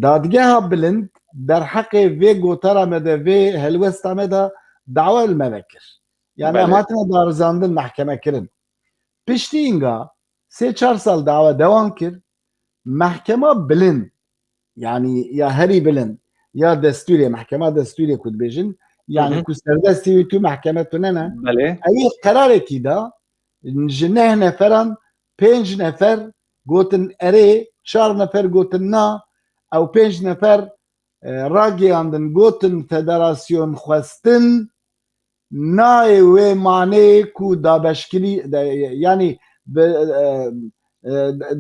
dadgeha bilind derheqê vê gotara me de vê helwesta me de dawa li me vekir. Yani em hatine darizandin mehkeme kirin. Piştî înga 3-4 sal dawa dewan kir mehkema bilind yani ya herî bilind ya destûrê mehkema destûrê ku dibêjin yani ku serdestî wî tu mehkeme tune ne ew qerarekî da ji neh neferan 5 nefer gotin erê 4 nefer gotin na ew 5 nefer ragiyandin gotin federasyon xwestin nayê wê manê ku dabeşkirî yani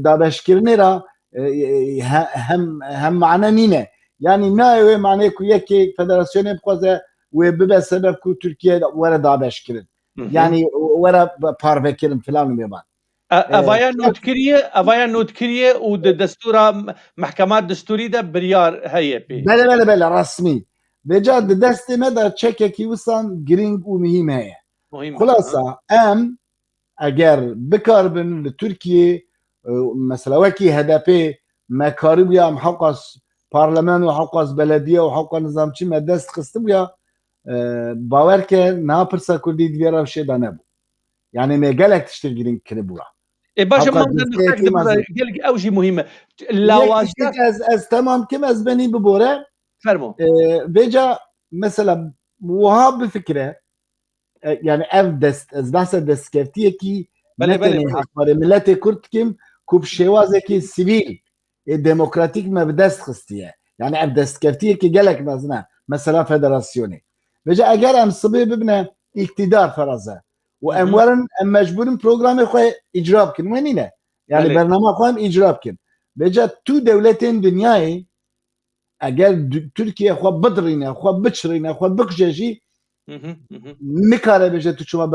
dabeşkirinê ra hem mane nîne yani nayê wê manê ku yekê federasyonê bixwaze wê bibe sebeb ku Tirkiye were dabeşkirin yani were parvekirin filan û mêvan. Evaya notkiriye û di destûra mehkema destûrî de biryar heye pê. Bele resmî. Vêca di destê me de çekekî wisan giring û mihîm heye. Xulasa em eger bikaribin li Tirkiye mesela wekî HDP me karibûya em hewqas parleman û hewqas belediye û hewqa nizamçî me dest xistibûya bawer ke niha pirsa Kurdî divê rewşê de nebû. Yani me gelek tiştê giring kiribûya. Baş gelek ew jî muhîm e. Ez temam kim ez benî bibore fermo. Vêca mesela wiha bifikre yani ev dest ez behsa destkevtiyekî netenê hekbarê Milletê Kurd dikim ku bi şêwazekî sivîl ê demokratîk me bi dest xistiye. Yani ev destkevtiyekî gelek mezin e. Mesela federasyonê. Vêca eger em sibê bibine iktidar feraze û em werin em mecbûrin programê xwe icra bikin wê nîne. Yani bernama xwe em icra bikin. Vêca tu dewletên dinyayê eger Türkiye xwe bidirîne, xwe biçirîne, xwe bikuje jî nikare bêje tu çima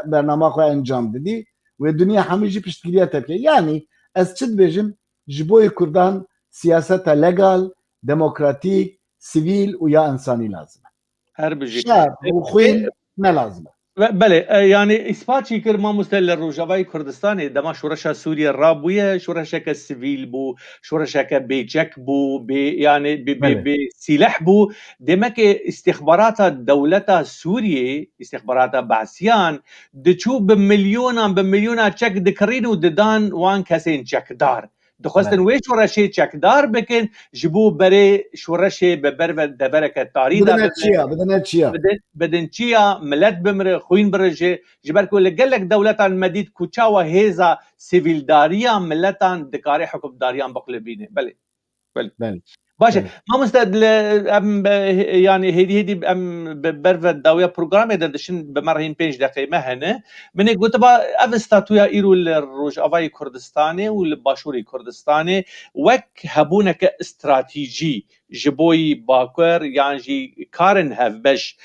bernama xwe encam didî wê dunya hemû jî piştgiriya te bike. Yani ez çi dibêjim ji bo Kurdan siyaseta legal, demokratîk, sivîl û ya insanî lazim e. Her bijî. Şer û xwîn ne lazim e. Belê yani îspaçî kir mamoste li Rojavayê Kurdistanê dema şoreşa Sûriye rabûye şoreşeke sivîl bû, şoreşeke bêçek bû, yani bê sîleh bû. Demekê îstixbarata dewleta Sûriyê, îstixbarata Baəsiyan diçû bi milyona çek dikirîn û didan wan kesên çekdar. Dixwestin wê şoreşê çekdar bikin ji bo berê şoreşê bi ber ve devereke tarî de bidin çiya millet bimire xwîn birije ji ber ku li gelek dewletan me dît ku çawa hêza sivîldariya milletan dikare hukmdariyan biqilibîne. Belê. Baş e. Mamoste em yani hêdî em ber ve dawiya programê de dişin bi merhîn 5 deqê me hene. Min ê gotiba ev statuya îro li Rojavayê Kurdistanê û li Başûrê Kurdistanê wek hebûneke stratîjî ji bo bakur yan jî karin hevbeş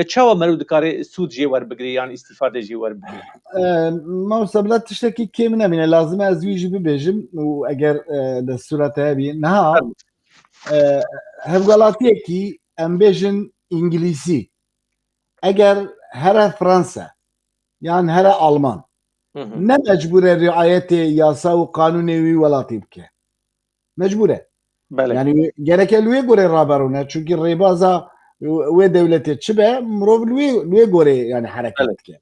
çawa merû dikare sûd jê werbigire yan îstîfade jê werbigire. Mamoste bila tiştekî kêm nemîne lazim e ez wî jî bibêjim û eger destûra te hebî niha hevgalatiyekî em bêjin İngilîsî eger here Fransa yan here Alman ne mecbûr e riayetê yasa û kanûnê wî welatî bike. Mecbûr e. Yani gereke li wê gorê raberûne çünkü rêbaza wê dewletê çi be mirov li wê gorê yani hereket dike.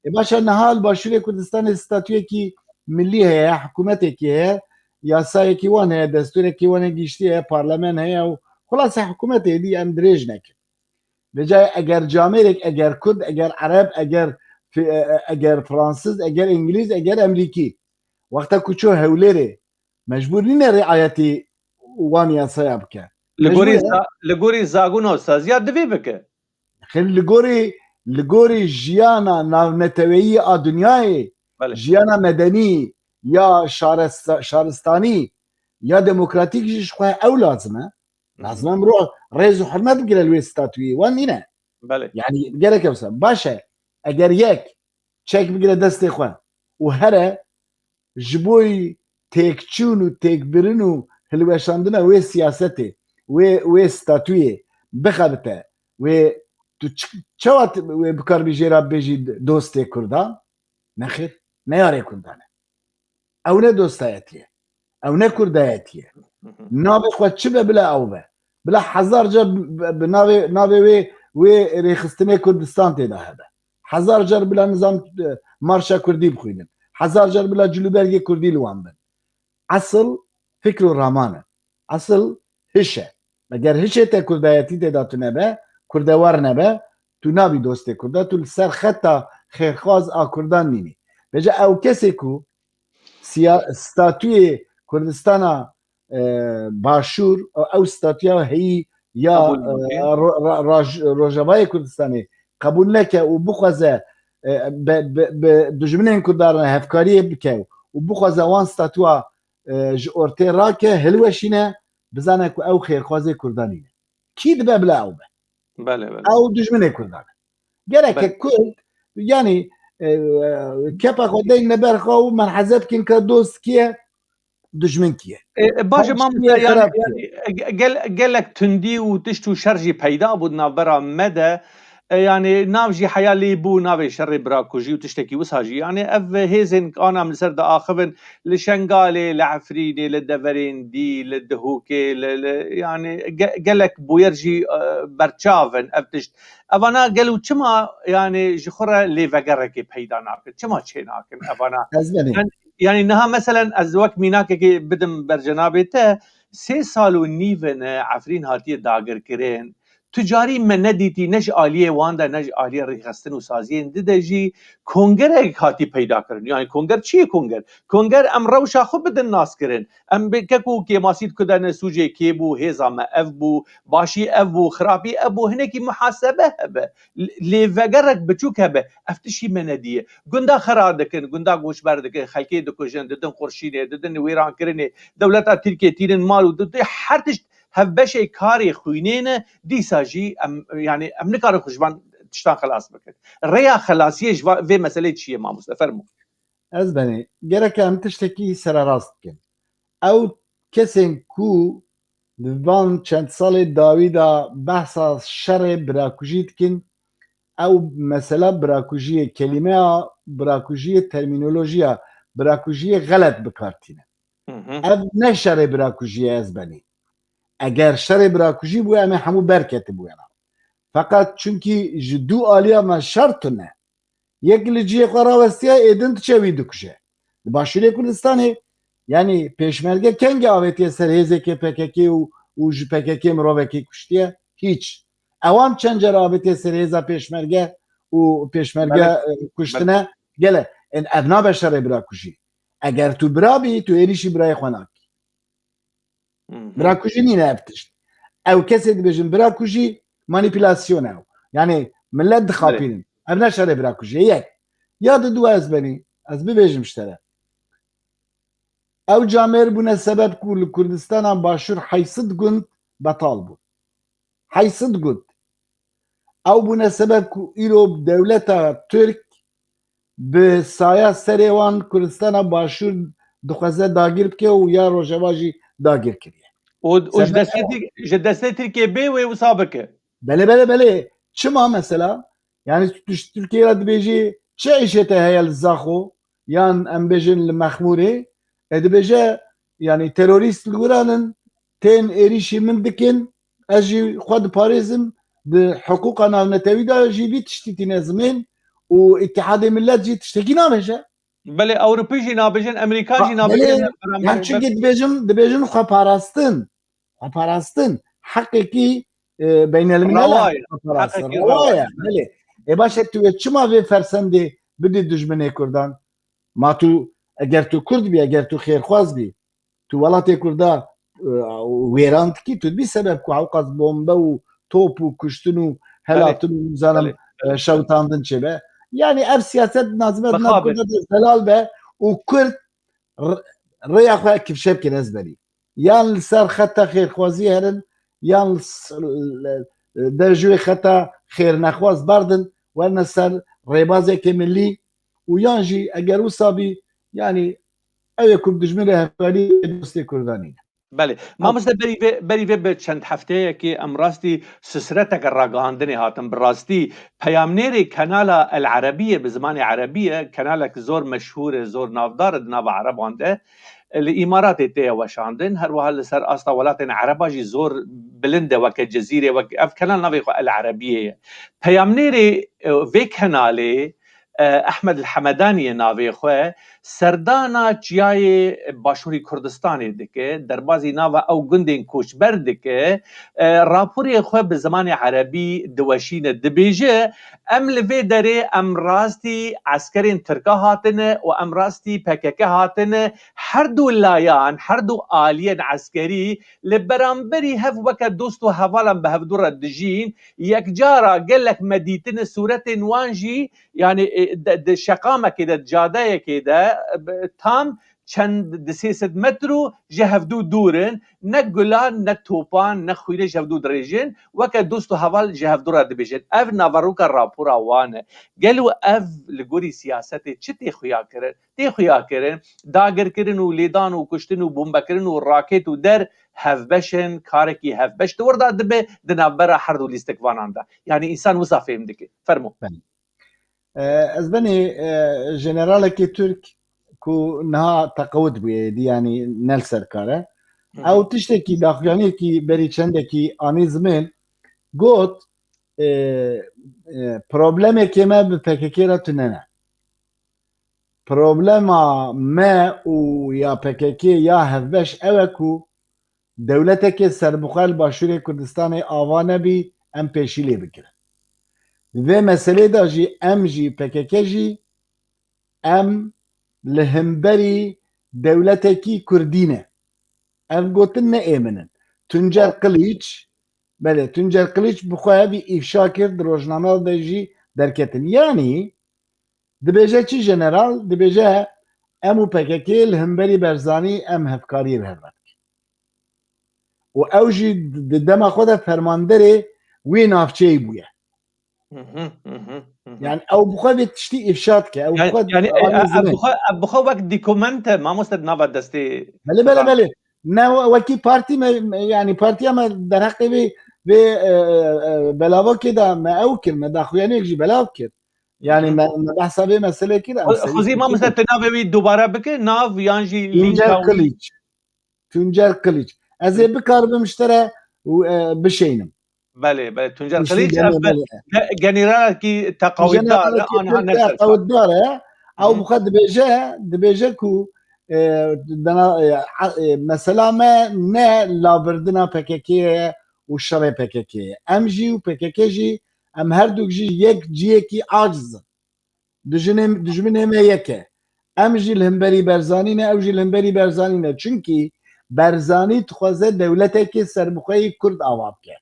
Başa niha li Başûrê Kurdistanê statûyekî millî heye, hikûmetekî heye, yasayekî wan heye, destûrekî wan giştî heye, parlemen heye û xulase hikûmetê dî em dirêj nekin. Vêca eger camêrek, eger Kurd, eger Ereb, eger Fransız, eger İngiliz, eger Emerîkî wexta ku çû hewlêrê mecbûr nîne riayetî wan yasaya bike. Li gorî zagûna saziya divê bike. Li gorî لگوری ژیانا ناونەتەوەیی ئا دنیایê بله ژیانا مەدەنی یا شارستانی یا دموکراتیک jî ji xwe ew lazim e lazim e mirov rêz û hirmet bigire li wê statûyê wan nîne بله yani gerek hewsa baş e eger yek çek bigire destê xwe û here ji boî têkçûn û têkbirin û hilweşandina wê siyasetê wê statûyê bixebite wê tu çawa wê bikar bî jêra bêjî dostê Kurdan nexêr ne yarê Kurdan e ew ne dostayetiye ew ne kurdayetiye navê xwe çi be bila ew be bila hezar car bi navê wê rêxistinê Kurdistan têda hebe hezar car bila nizam marşa Kurdî bixwînin hezar car bila cilûbergê Kurdî li wan bin asıl fikr û raman e asıl hiş e eger hişê te kurdayetî têda tu nebe kurdewar nebe tu nabî dostê Kurda tu li ser xeta xêrxwaz a Kurdan nînî bêje ew kesê ku statûyê Kurdistana başûr ew statûya heyî ya Rojavayê Kurdistanê qebûl neke û bixwaze dijminên Kurdan hevkariyê bike û bixwaze wan statûa ji ortê rake hilweşîne bizane ku ew xêrxwazê Kurdan nîne kî dibe bila ew be بله ew dijminê Kurdan e gereke Kurd yanî kepa xwe deyne neber xwe û merheze bikin ka dost kî ye dijmin kî ye باشه ما gelek tundî û tişt û şer jî peyda bû navbera me de yani nav jî heya lê bû navê şerê birakujî û tiştekî wisa jî yani ev hêzên anam li ser diaxivin li Şengalê li Efrînê li Deverên Dî li Dihûkê yani gelek bûyer jî berçavin ev tişt evana gel û çima yani ji xwe re lêvegerekê peyda nakin çima çê nakin evana yani niha meselen ez wek mînakekê bidim bercenabê te 3 sal û nîvin Efrîn hatiye dagirkirin tu carî me nedîtî ne ji aliyê wan de ne ji aliyê rêxistin û saziyên di de jî kongerek hatî peyda kirin yani konger çi ye konger em rewşa xwe bidin naskirin em kek û kêmasît kudene sûcê kê bû hêza me ev bû başî ev bû xirabî ev bû hinekî muhasebe hebe lêvegerek biçûk hebe ev tişî me nedîye gunda xera dikin gunda goşber dikin xelkê dikujin didin xurşînê didin wêrankirinê dewleta Tirkiye tînin mal û her tişt hevbeşê karê xwînê ne dîsa jî yani em nikarin xujban tiştan xelas bikin rêya xelasiyê ji vê meselê çi ye mamoste fermû ez benê gereke em tiştekî sererast bikin ew kesên ku li van çend salê dawî da behsa şerê birakujî dikin ew mesela birakujiyê kelimeya birakujiyê termînolojiya birakujiyê xelet bikartîne ev ne şerê birakujî ye ez benê eger şerê birakujî bûye em ê hemû berketibûye feqet çunkî ji dû aliya me şer tune yek li ciyê xwe rawestiye êdin diçe dikuje li Başûrê Kurdistanê yani pêşmerge kengî avêtiye ser hêzekê PKK û ji PKK mirovekî kuştiye hiç ewan çend cer avêtiye ser hêza pêşmerge û pêşmerge kuştine gele ev nabe şerê birakujî eger tu birabî tu êrişî birayê xwe nakî birakujî nîne ev tişt ew kesê dibêjin birakujî manipülasyon ew yani millet dixapînin ev ne şerê birakujî yek ya di dû ez benî ez bibêjim ji te re ew camêr bûne sebeb ku li Kurdistana Başûr heysid gund betal bû heysid gund ew bûne sebeb ku îro dewleta Türk bi saya serê wan Kurdistana Başûr dixwaze dagir bike û ya Rojava jî dagir kiriye û ji destê Tirkiye bê wê wisa bike belê çima mesela yani Türkiye dibêjî çi îşê te heye li Zaxo yan em bêjin li Mexmûrê dibêje yani terorîst li wiranin tên êrişî min dikin ez jî xwe diparêzim di hiqûqa navnetewî de jî vî tiştî tîne zimên û İttihadê Millet jî tiştekî nabêje belê Ewropî jî nabêjin Amerîka jî nabêjin yan çunkî dibêjin xweparastin heqekî beynelmilel rewaya belê ê başê tu yê çima vê fersendê bidî dijminê Kurdan ma tu eger tu Kurd bî eger tu xêrxwaz bî tu welatê Kurda wêran dikî tu bî sebeb ku hewqas bombe û top û kuştin û helatin û zanim شوتاندن چه به yani ev siyaset nazmet Bixabe. nabgıda zelal be u Kürt rıya xwe kivşep ez berî yan li ser xeta xêrxwazî herin yan derjûyê xeta xêrnexwaz berdin werne ser rêbazekê millî û yan jî eger wisa bî yani ew ê ku dijminê hevkarî dostê Kurdanî ne. بله مامۆستا بەری vê bi çend hefteyekê em rastî sisreteke ragihandinê hatin bi rastî peyamnêrê kanala El Erebîye bi zimanê Erebî kanalek zor meşhûr e zor navdar e di nava Ereban de li Îmaratê tê weşandin her wiha li ser asta welatên Ereba jî zor bilind e weke cezîrê wek ev kanal navê xwe El Erebîye ye peyamnêrê vê kanalê Ehmed El-Hemedaniye navê xwe serdana çiyayê Başûrî Kurdistanê dike derbasî nava ew gundên koçber dike raporê xwe bi zimanê Erebî diweşîne dibêje em li vê derê em rastî eskerên Tirka hatine û em rastî PKK hatine her du layan her du aliyên eskerî li beramberî hev weke dost û hevalan bi hevdû re dijîn yekcara gelek medîtine sûretên wan jî yani di şeqamekê de cadeyekê de tam çend di 300 metro ji hevdû dûrin ne gulan ne topan ne xwînê ji hevdû dirêjin weke dost û heval ji hevdû re dibêjin ev naveroka rapora wan e gelo ev li gorî siyasetê çi tê xuya kirin tê xuya kirin dagirkirin û lêdan û kuştin û bombekirin û rakêt û der hevbeşin karekî hevbeş di werda dibe di navbera her du lîstikvanan de yani însan wisa fêm dike fermo ez benê jeneralekî Türk ku niha teqewit bûye yani nel serkare ew tiştekî daxuyaniyekî berî çendekî anî zimên got problemekê me bi PKK re tune ne problema me û ya PKK ya hevbeş ew e ku dewletekê serbixwe li Başûrê Kurdistanê ava nebî em pêşî lê bikirin vê meselê de jî em jî PKK jî em li hemberî dewletekî Kurdî ne ev gotin neêminin Tuncer Qiliç bele Tuncer Qiliç bi xwe bî îfşa kir di rojname de jî derketin yanî dibêje çi jeneral dibêje em û PKK li hemberî Berzanî em hevkariyê hevek û ew jî di dema xwe de fermanderê wê navçeyê bûye yani ew bi xwe vê tiştî îfşa dike ew bi xwe wek dîkumente mamoste di nava destê belê ne wekî partî me yani partiya me derheqê vê belavokê de me ew kir me daxuyaniyek jî belav kir yani me behsa vê meselê kir xwezî mamoste tu navê wî dubare bike nav yan jî Tuncer Qiliç ez ê bikaribim ji te re bişeynim belê Tuncer Qiliç generalekî teqewîtdar e ew bi xwe dibêje ku mesela me ne lavbirdina PKK'ye û şerê PKK'ye em jî û PKK jî em her du jî yek ciyekî aciz dijminê me yek e em jî li hemberî Berzanî ne ew jî li hemberî Berzanî ne çünkî Berzanî dixwaze dewletekê serbixweyî Kurd ava bike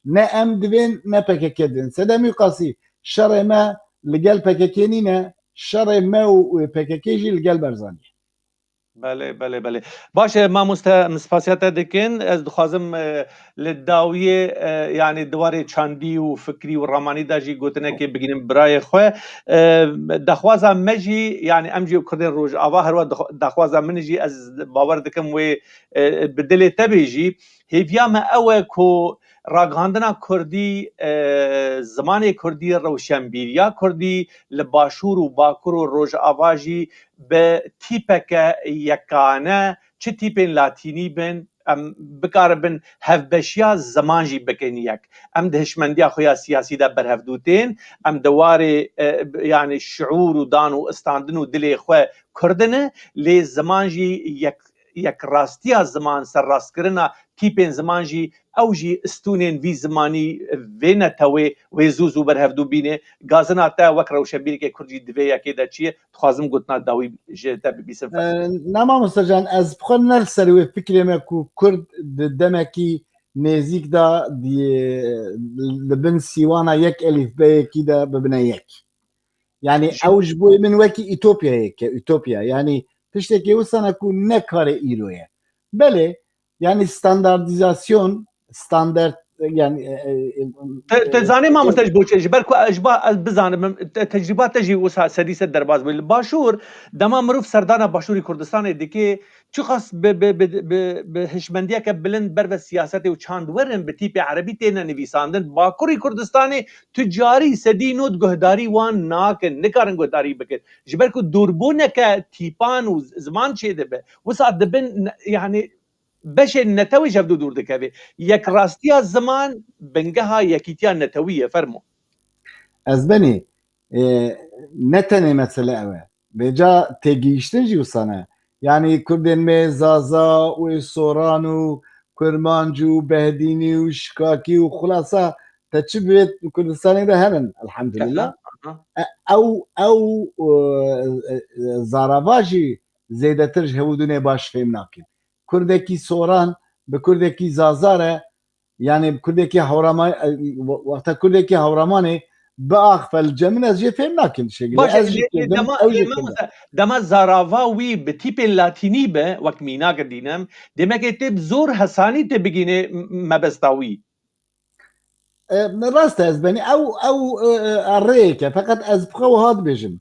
ne em divên ne PKK din sedemî qasî şerê me li gel PKK nîne şerê me û PKK jî li gel Berzanî belê baş e mamoste em spasiya te dikin ez dixwazim li dawiyê yani diwarê çandî û fikrî û ramanî de jî gotinekê bigînim birayê xwe dexwaza me jî yani em jî Kurdên Rojava her wa dexwaza min jî ez bawer dikim wê bi dilê te bê jî hêviya me ew e ku ragihandina Kurdî zimanê Kurdî rewşenbîriya Kurdî li Başûr û Bakur û Rojava jî bi tîpeke yekane çi tîpên latînî bin em bikaribin hevbeşiya ziman jî bikin yek em di hişmendiya xwe ya siyasî de berhevdû tên em di warê yani şiûr û dan û istandin û dilê xwe Kurdin e lê ziman jî yekrastiya ziman serrastkirina tîpên ziman jî ew jî stûnên vî zimanî vê netewê wê zû zû berhevdû bîne gazina te wek rewşenbîreke Kurd jî divê yekê de çi ye dixwazim gotina dawî ji te bibîsim Nema Mustacan ez bi xwe nel serî wê fikrê me ku Kurd di demekî نزیک دا لبن سیوانا یک الف به کی دا ببنه یک يعني اوج بوي من وكي ايتوبيا هيك ايتوبيا يعني تشتكي وسنة كون نكار ايرويا بله يعني ستاندرديزاسيون ستاندرد يعني تزاني ما مستجبو جبركو اجبا بزانم تجربات تجي وسا سديسه درباز بالباشور دما مروف سردانا باشوري كردستان ديكي چو خاص بهشمنديه كبلند بر السياسه وچاند ورن بتيبي عربي تينا نويساندن باكوري كردستاني تجاري سدي نوت گهداري وان ناك نكارن گهداري بكت جبركو دوربونك تيبان وزمان چه دبه وسا دبن يعني بش النتوي جبدو دور دكابي يك راستيا الزمان بنجها يكيتيا النتوية فرمو ازبني نتني مثلا اوه بجا تجيشتن جيو سنة يعني كردن مي زازا وسوران وكرمانجو بهديني وشكاكي وخلاصة تشبت كردستاني ده هرن الحمد لله او زارافاجي زيادة ترج هودوني باش فهمناكي كردكي سوران بكردكي زازاره يعني بكردكي هورمان وقت كردكي هورماني باخ فالجمن از فهمنا كل شيء دما زارافا وي بتيب اللاتيني به وقت مينا قدينم دمك تب زور حساني تبغيني مبستاوي راست از بني او الريك فقط از بخو هاد بيجم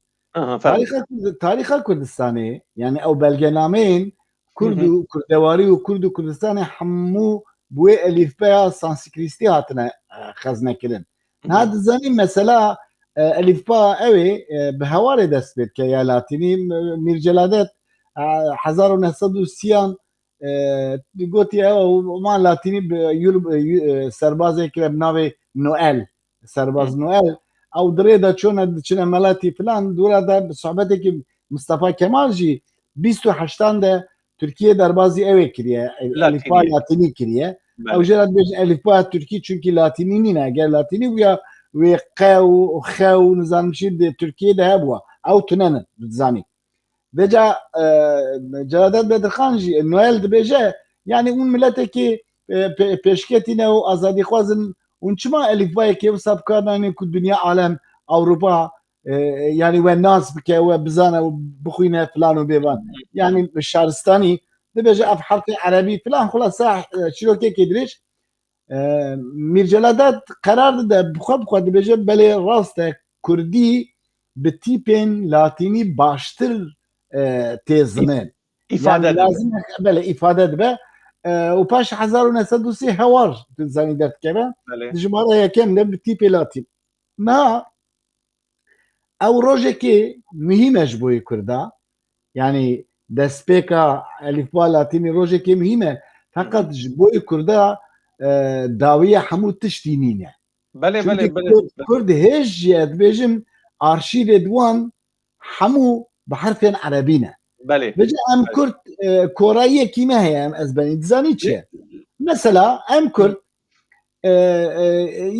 تاريخ كردستاني يعني او بلغنامين كردو كردواري وكردو كردستاني حمو بوي الف با سانسكريستي هاتنا خزنه كرن هذا زني مثلا الف با اوي بهواري دست بيت كيا لاتيني ميرجلادات 1930 قوتي وما لاتيني سربازي كده بناوي نويل سرباز نويل او دريدا چون ملاتي فلان دورا دا صحبتك مصطفى كمال جي 28 ده تركيا دربازي اوي كريه الفا لاتيني كريه او جرات بيج الفا تركي چونكي لاتيني نينا غير لاتيني ويا وقاو خاو نظام شي تركيا ده هبوا او تنن بتزاني بجا جلادات بدرخانجي نويل دبيجا يعني اون ملتكي بيشكتينا وازادي خوازن ونشما الفا كي وساب كان كل الدنيا عالم اوروبا يعني والناس بكي وبزانا وبخوينا فلان وبيبان يعني الشارستاني دبيجا اف حركه عربي فلان خلاص شنو كي كيدريش ميرجلادات قرار ده بخو دبيجا بلي راسته كردي بتيبين لاتيني باشتر تيزمن يعني لازم بله افاده به وباش 1930 هوار تنزاني درت كمان جمهورية هي كم ده بتيبي لاتين ما او روجكي مهمه جبوي كردا يعني دسبيكا الفبا لاتيني روجكي مهمه فقط جبوي كردا داويه حمود تشتينينه بله كرد هج بيجم ارشيف دوان حمو بحرف عربينا بله بجا ام كرد كوريه كيما هي ام ازباني تزاني تشي مثلا ام كرد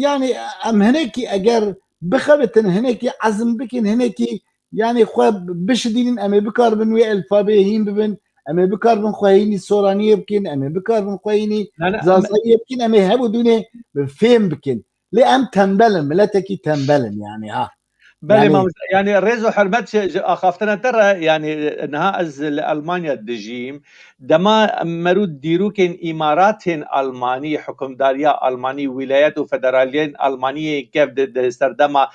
يعني ام هناكي اجر بخبتن هناكي عزم بكن هناكي يعني خو بشدين ام بكار بن وي الفابيهين ببن ام بكار بن خويني سورانيه بكن ام بكار بن خويني زازيه بكن ام هبو دوني فين بكن لي ام تنبلن ملتكي تنبلن يعني ها بله يعني ريزو حرمت اخافتنا ترى يعني انها از المانيا الدجيم دما مرود ديروكن اماراتين الماني حكمداريه الماني ولايات وفدراليين المانيه كيف سردما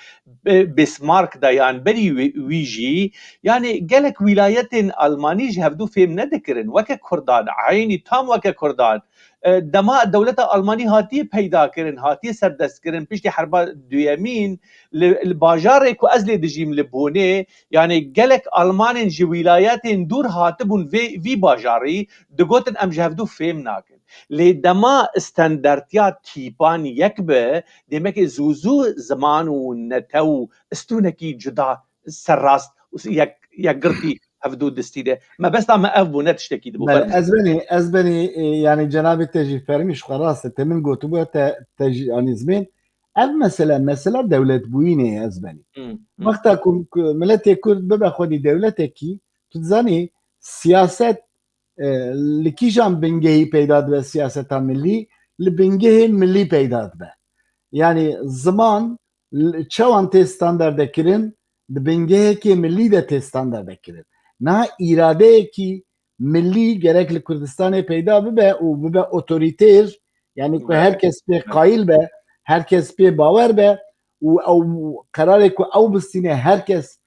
بسمارك دا يعني بري ويجي يعني قالك ولايتين الماني جهبدو فهم ندكرن وك كردان عيني تام وك كردان دما دولة الماني هاتي پیدا کرن هاتي سردست کرن پشتی حربا دویمین الباجار کو ازلی دجیم لبونه يعني قالك المان جي ولايات دور هاتبون في باجاري دقوتن ام جهبدو فهم ناكن لدما استاندرديات تيبان يكبه دمك زوزو زمان ونتو استونكي جدا سراست يقرتي هفدو دستيده ما بس ما افبو نتشتكي دبو ازبني يعني جناب تجي فرميش خلاص تمن قوتو تجي يعني زمين مثلا دولة بوينة ازبني وقتا ملتي كرد ببا خودي دولتكي تزاني سياسات لكي جان بنجي پیدا دو سياستا ملي لبنگه ملی پیدا به yani zaman çavan te standarda kirin dibingehê ki millî de tê standarda kirin na îradeyekî millî gerek li Kurdistanê peyda bibe û bibe otorîtêr yani ku herkes pê qayîl be herkes pê bawer be û ew qerarê ku ew bistîne herkes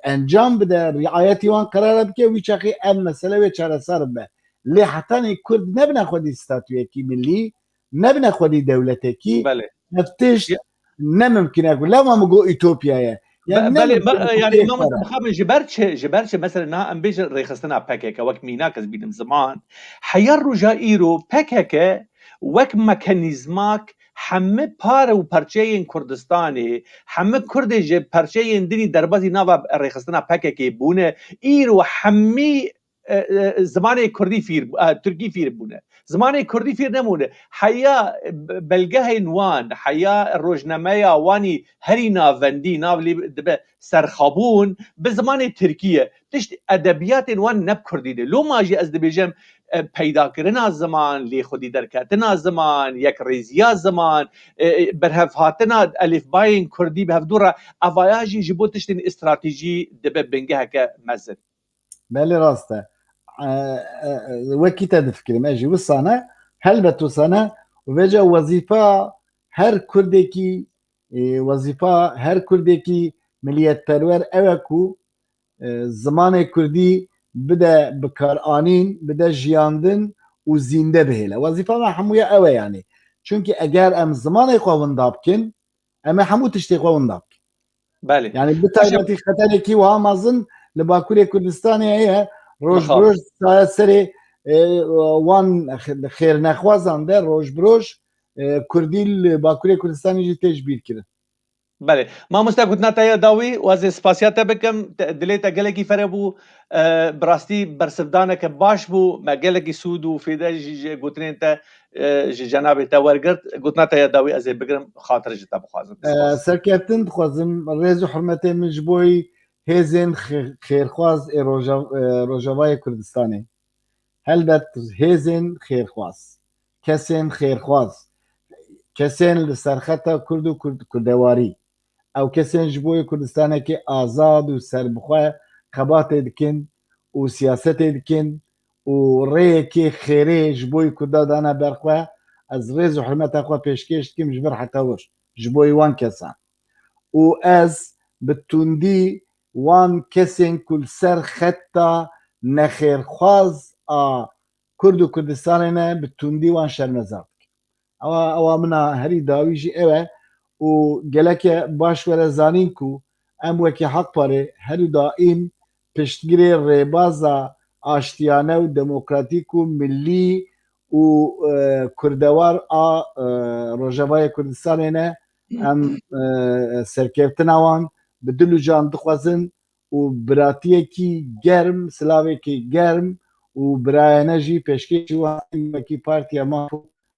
encam bide riayetî wan qerar bike wî çaxê ev mesele wê çareser be lê hetanê Kurd nebine xwedî statûyekî millî nebine xwedî dewletekî نفتش نممكن اقول لا ما مقو ايتوبيا يعني ما مخابن جبرش مثلا نا ام بيج ريخستنا باكيك وك ميناكس بينم زمان حير رجائيرو باكيك وك ميكانيزماك همه پار و پرچین کردستانی همه کرد ج پرچین دنی دربازی ناوا ريخستنا باكيك بونه ايرو همي زمان کردی فیر ترکی فیر بونه زمان کردی فیر نمونه حیا بلگه نوان حیا روزنامه وانی هری ناوندی ناولی دبه سرخابون به زمان ترکیه تشت ادبیات وان نب کردیده لو ماجی از دبیجم پیدا کردن زمان لی خودی درکتن زمان یک ریزیا زمان برهف هاتنا الف باین کردی به دورا اوایاجی جبوتشتن استراتژی دبه بنگه که مزد بله راسته وكي تفكر ماجي وصانا هلبت وصانا وفجأة وظيفة هر كردكي وظيفة هر كردكي مليات پرور اوكو زمان كردي بدا بكار آنين بدا جياندن وزينده بهلا وظيفة ما حموية اوه يعني چونكي اگر ام زمان خوان دابكن اما حمو تشتي خوان دابكن بله يعني بتايبتي خطركي وهامازن لباكوري كردستاني هي روش بروش سری وان خیر نخوازن ده روش بروش کردیل باکوری کردستانی جی تجبیر کرد بله ما مستقبلنا تایا داوی واز اسپاسیات بکم دلیت گلگی فربو براستی برسفدانه که باش بو مگلگی سود و فیده گوتنین تا جناب تا ورگرد گوتنا تایا داوی از بگرم خاطر جتا بخوازم سرکتن خوازم رز و حرمت مجبوی هزین خیرخواز روجاوای کردستانی هلبت هزین خیرخواز کسین خیرخواز کسین لسرخطا کرد و کردواری او کسین جبوی کردستانه که آزاد و سربخواه خبات دکن و سیاست دکن و ریه که خیره جبوی کردادانا برخواه از ریز و حرمت اخواه پیشکش کم جبر حتی ور جبوی وان کسان و از بتوندی وان کسین کل سر خطا نخیرخواز کرد و کردستان نه بتوندی وان شرمزار او منا هری داویجی اوه و گلک باش وره زانین کو ام وکی حق پاره هر دائم پشتگیری ریبازا آشتیانه و دموکراتیک و ملی و کردوار روجاوای کردستان نه ام سرکفتنا وان بدلو جان دخوازن و براتیه کی گرم سلاوی کی گرم و برایانه جی پشکیش وکی پارتیا ما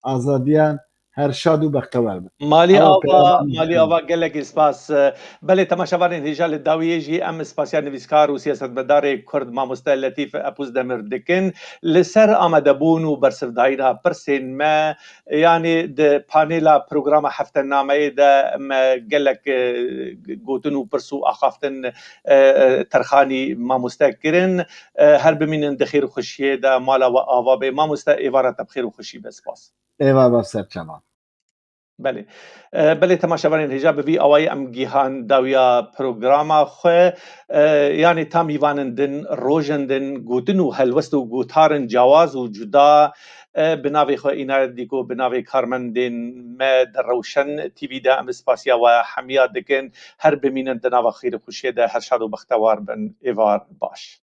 آزادیان هر شاد و بختور مالی آوا گلک اسپاس بله تماشاوان هجال داویه جی ام اسپاسیان نویسکار و سیاستمدار کرد ماموستا لطیف اپوز دمر دکن لسر آمده بون و برسفداینا پرسین ما يعني د پانیلا پروگرام هفته نامه ده گلک گوتن و پرسو اخافتن ترخانی ماموستا کرن هر بمینن دخیر خوشیه ده مالا و آوا به ماموستا ایوارا تبخیر و خوشی بسپاس ایوار بسر چمان بله بله تماشاوان هجاب وی اوای ام گیهان داویا پروگراما خو یعنی تام یوانندن روجندن گوتن و هلوست و گوتارن جواز و جدا بناوی خو اینا دیکو بناوی کارمندن ما در روشن تی وی دا ام اسپاسیا و حمیا دکن هر بمینن دناوا خیر خوشیه ده هر شاد و بختوار بن ایوار باش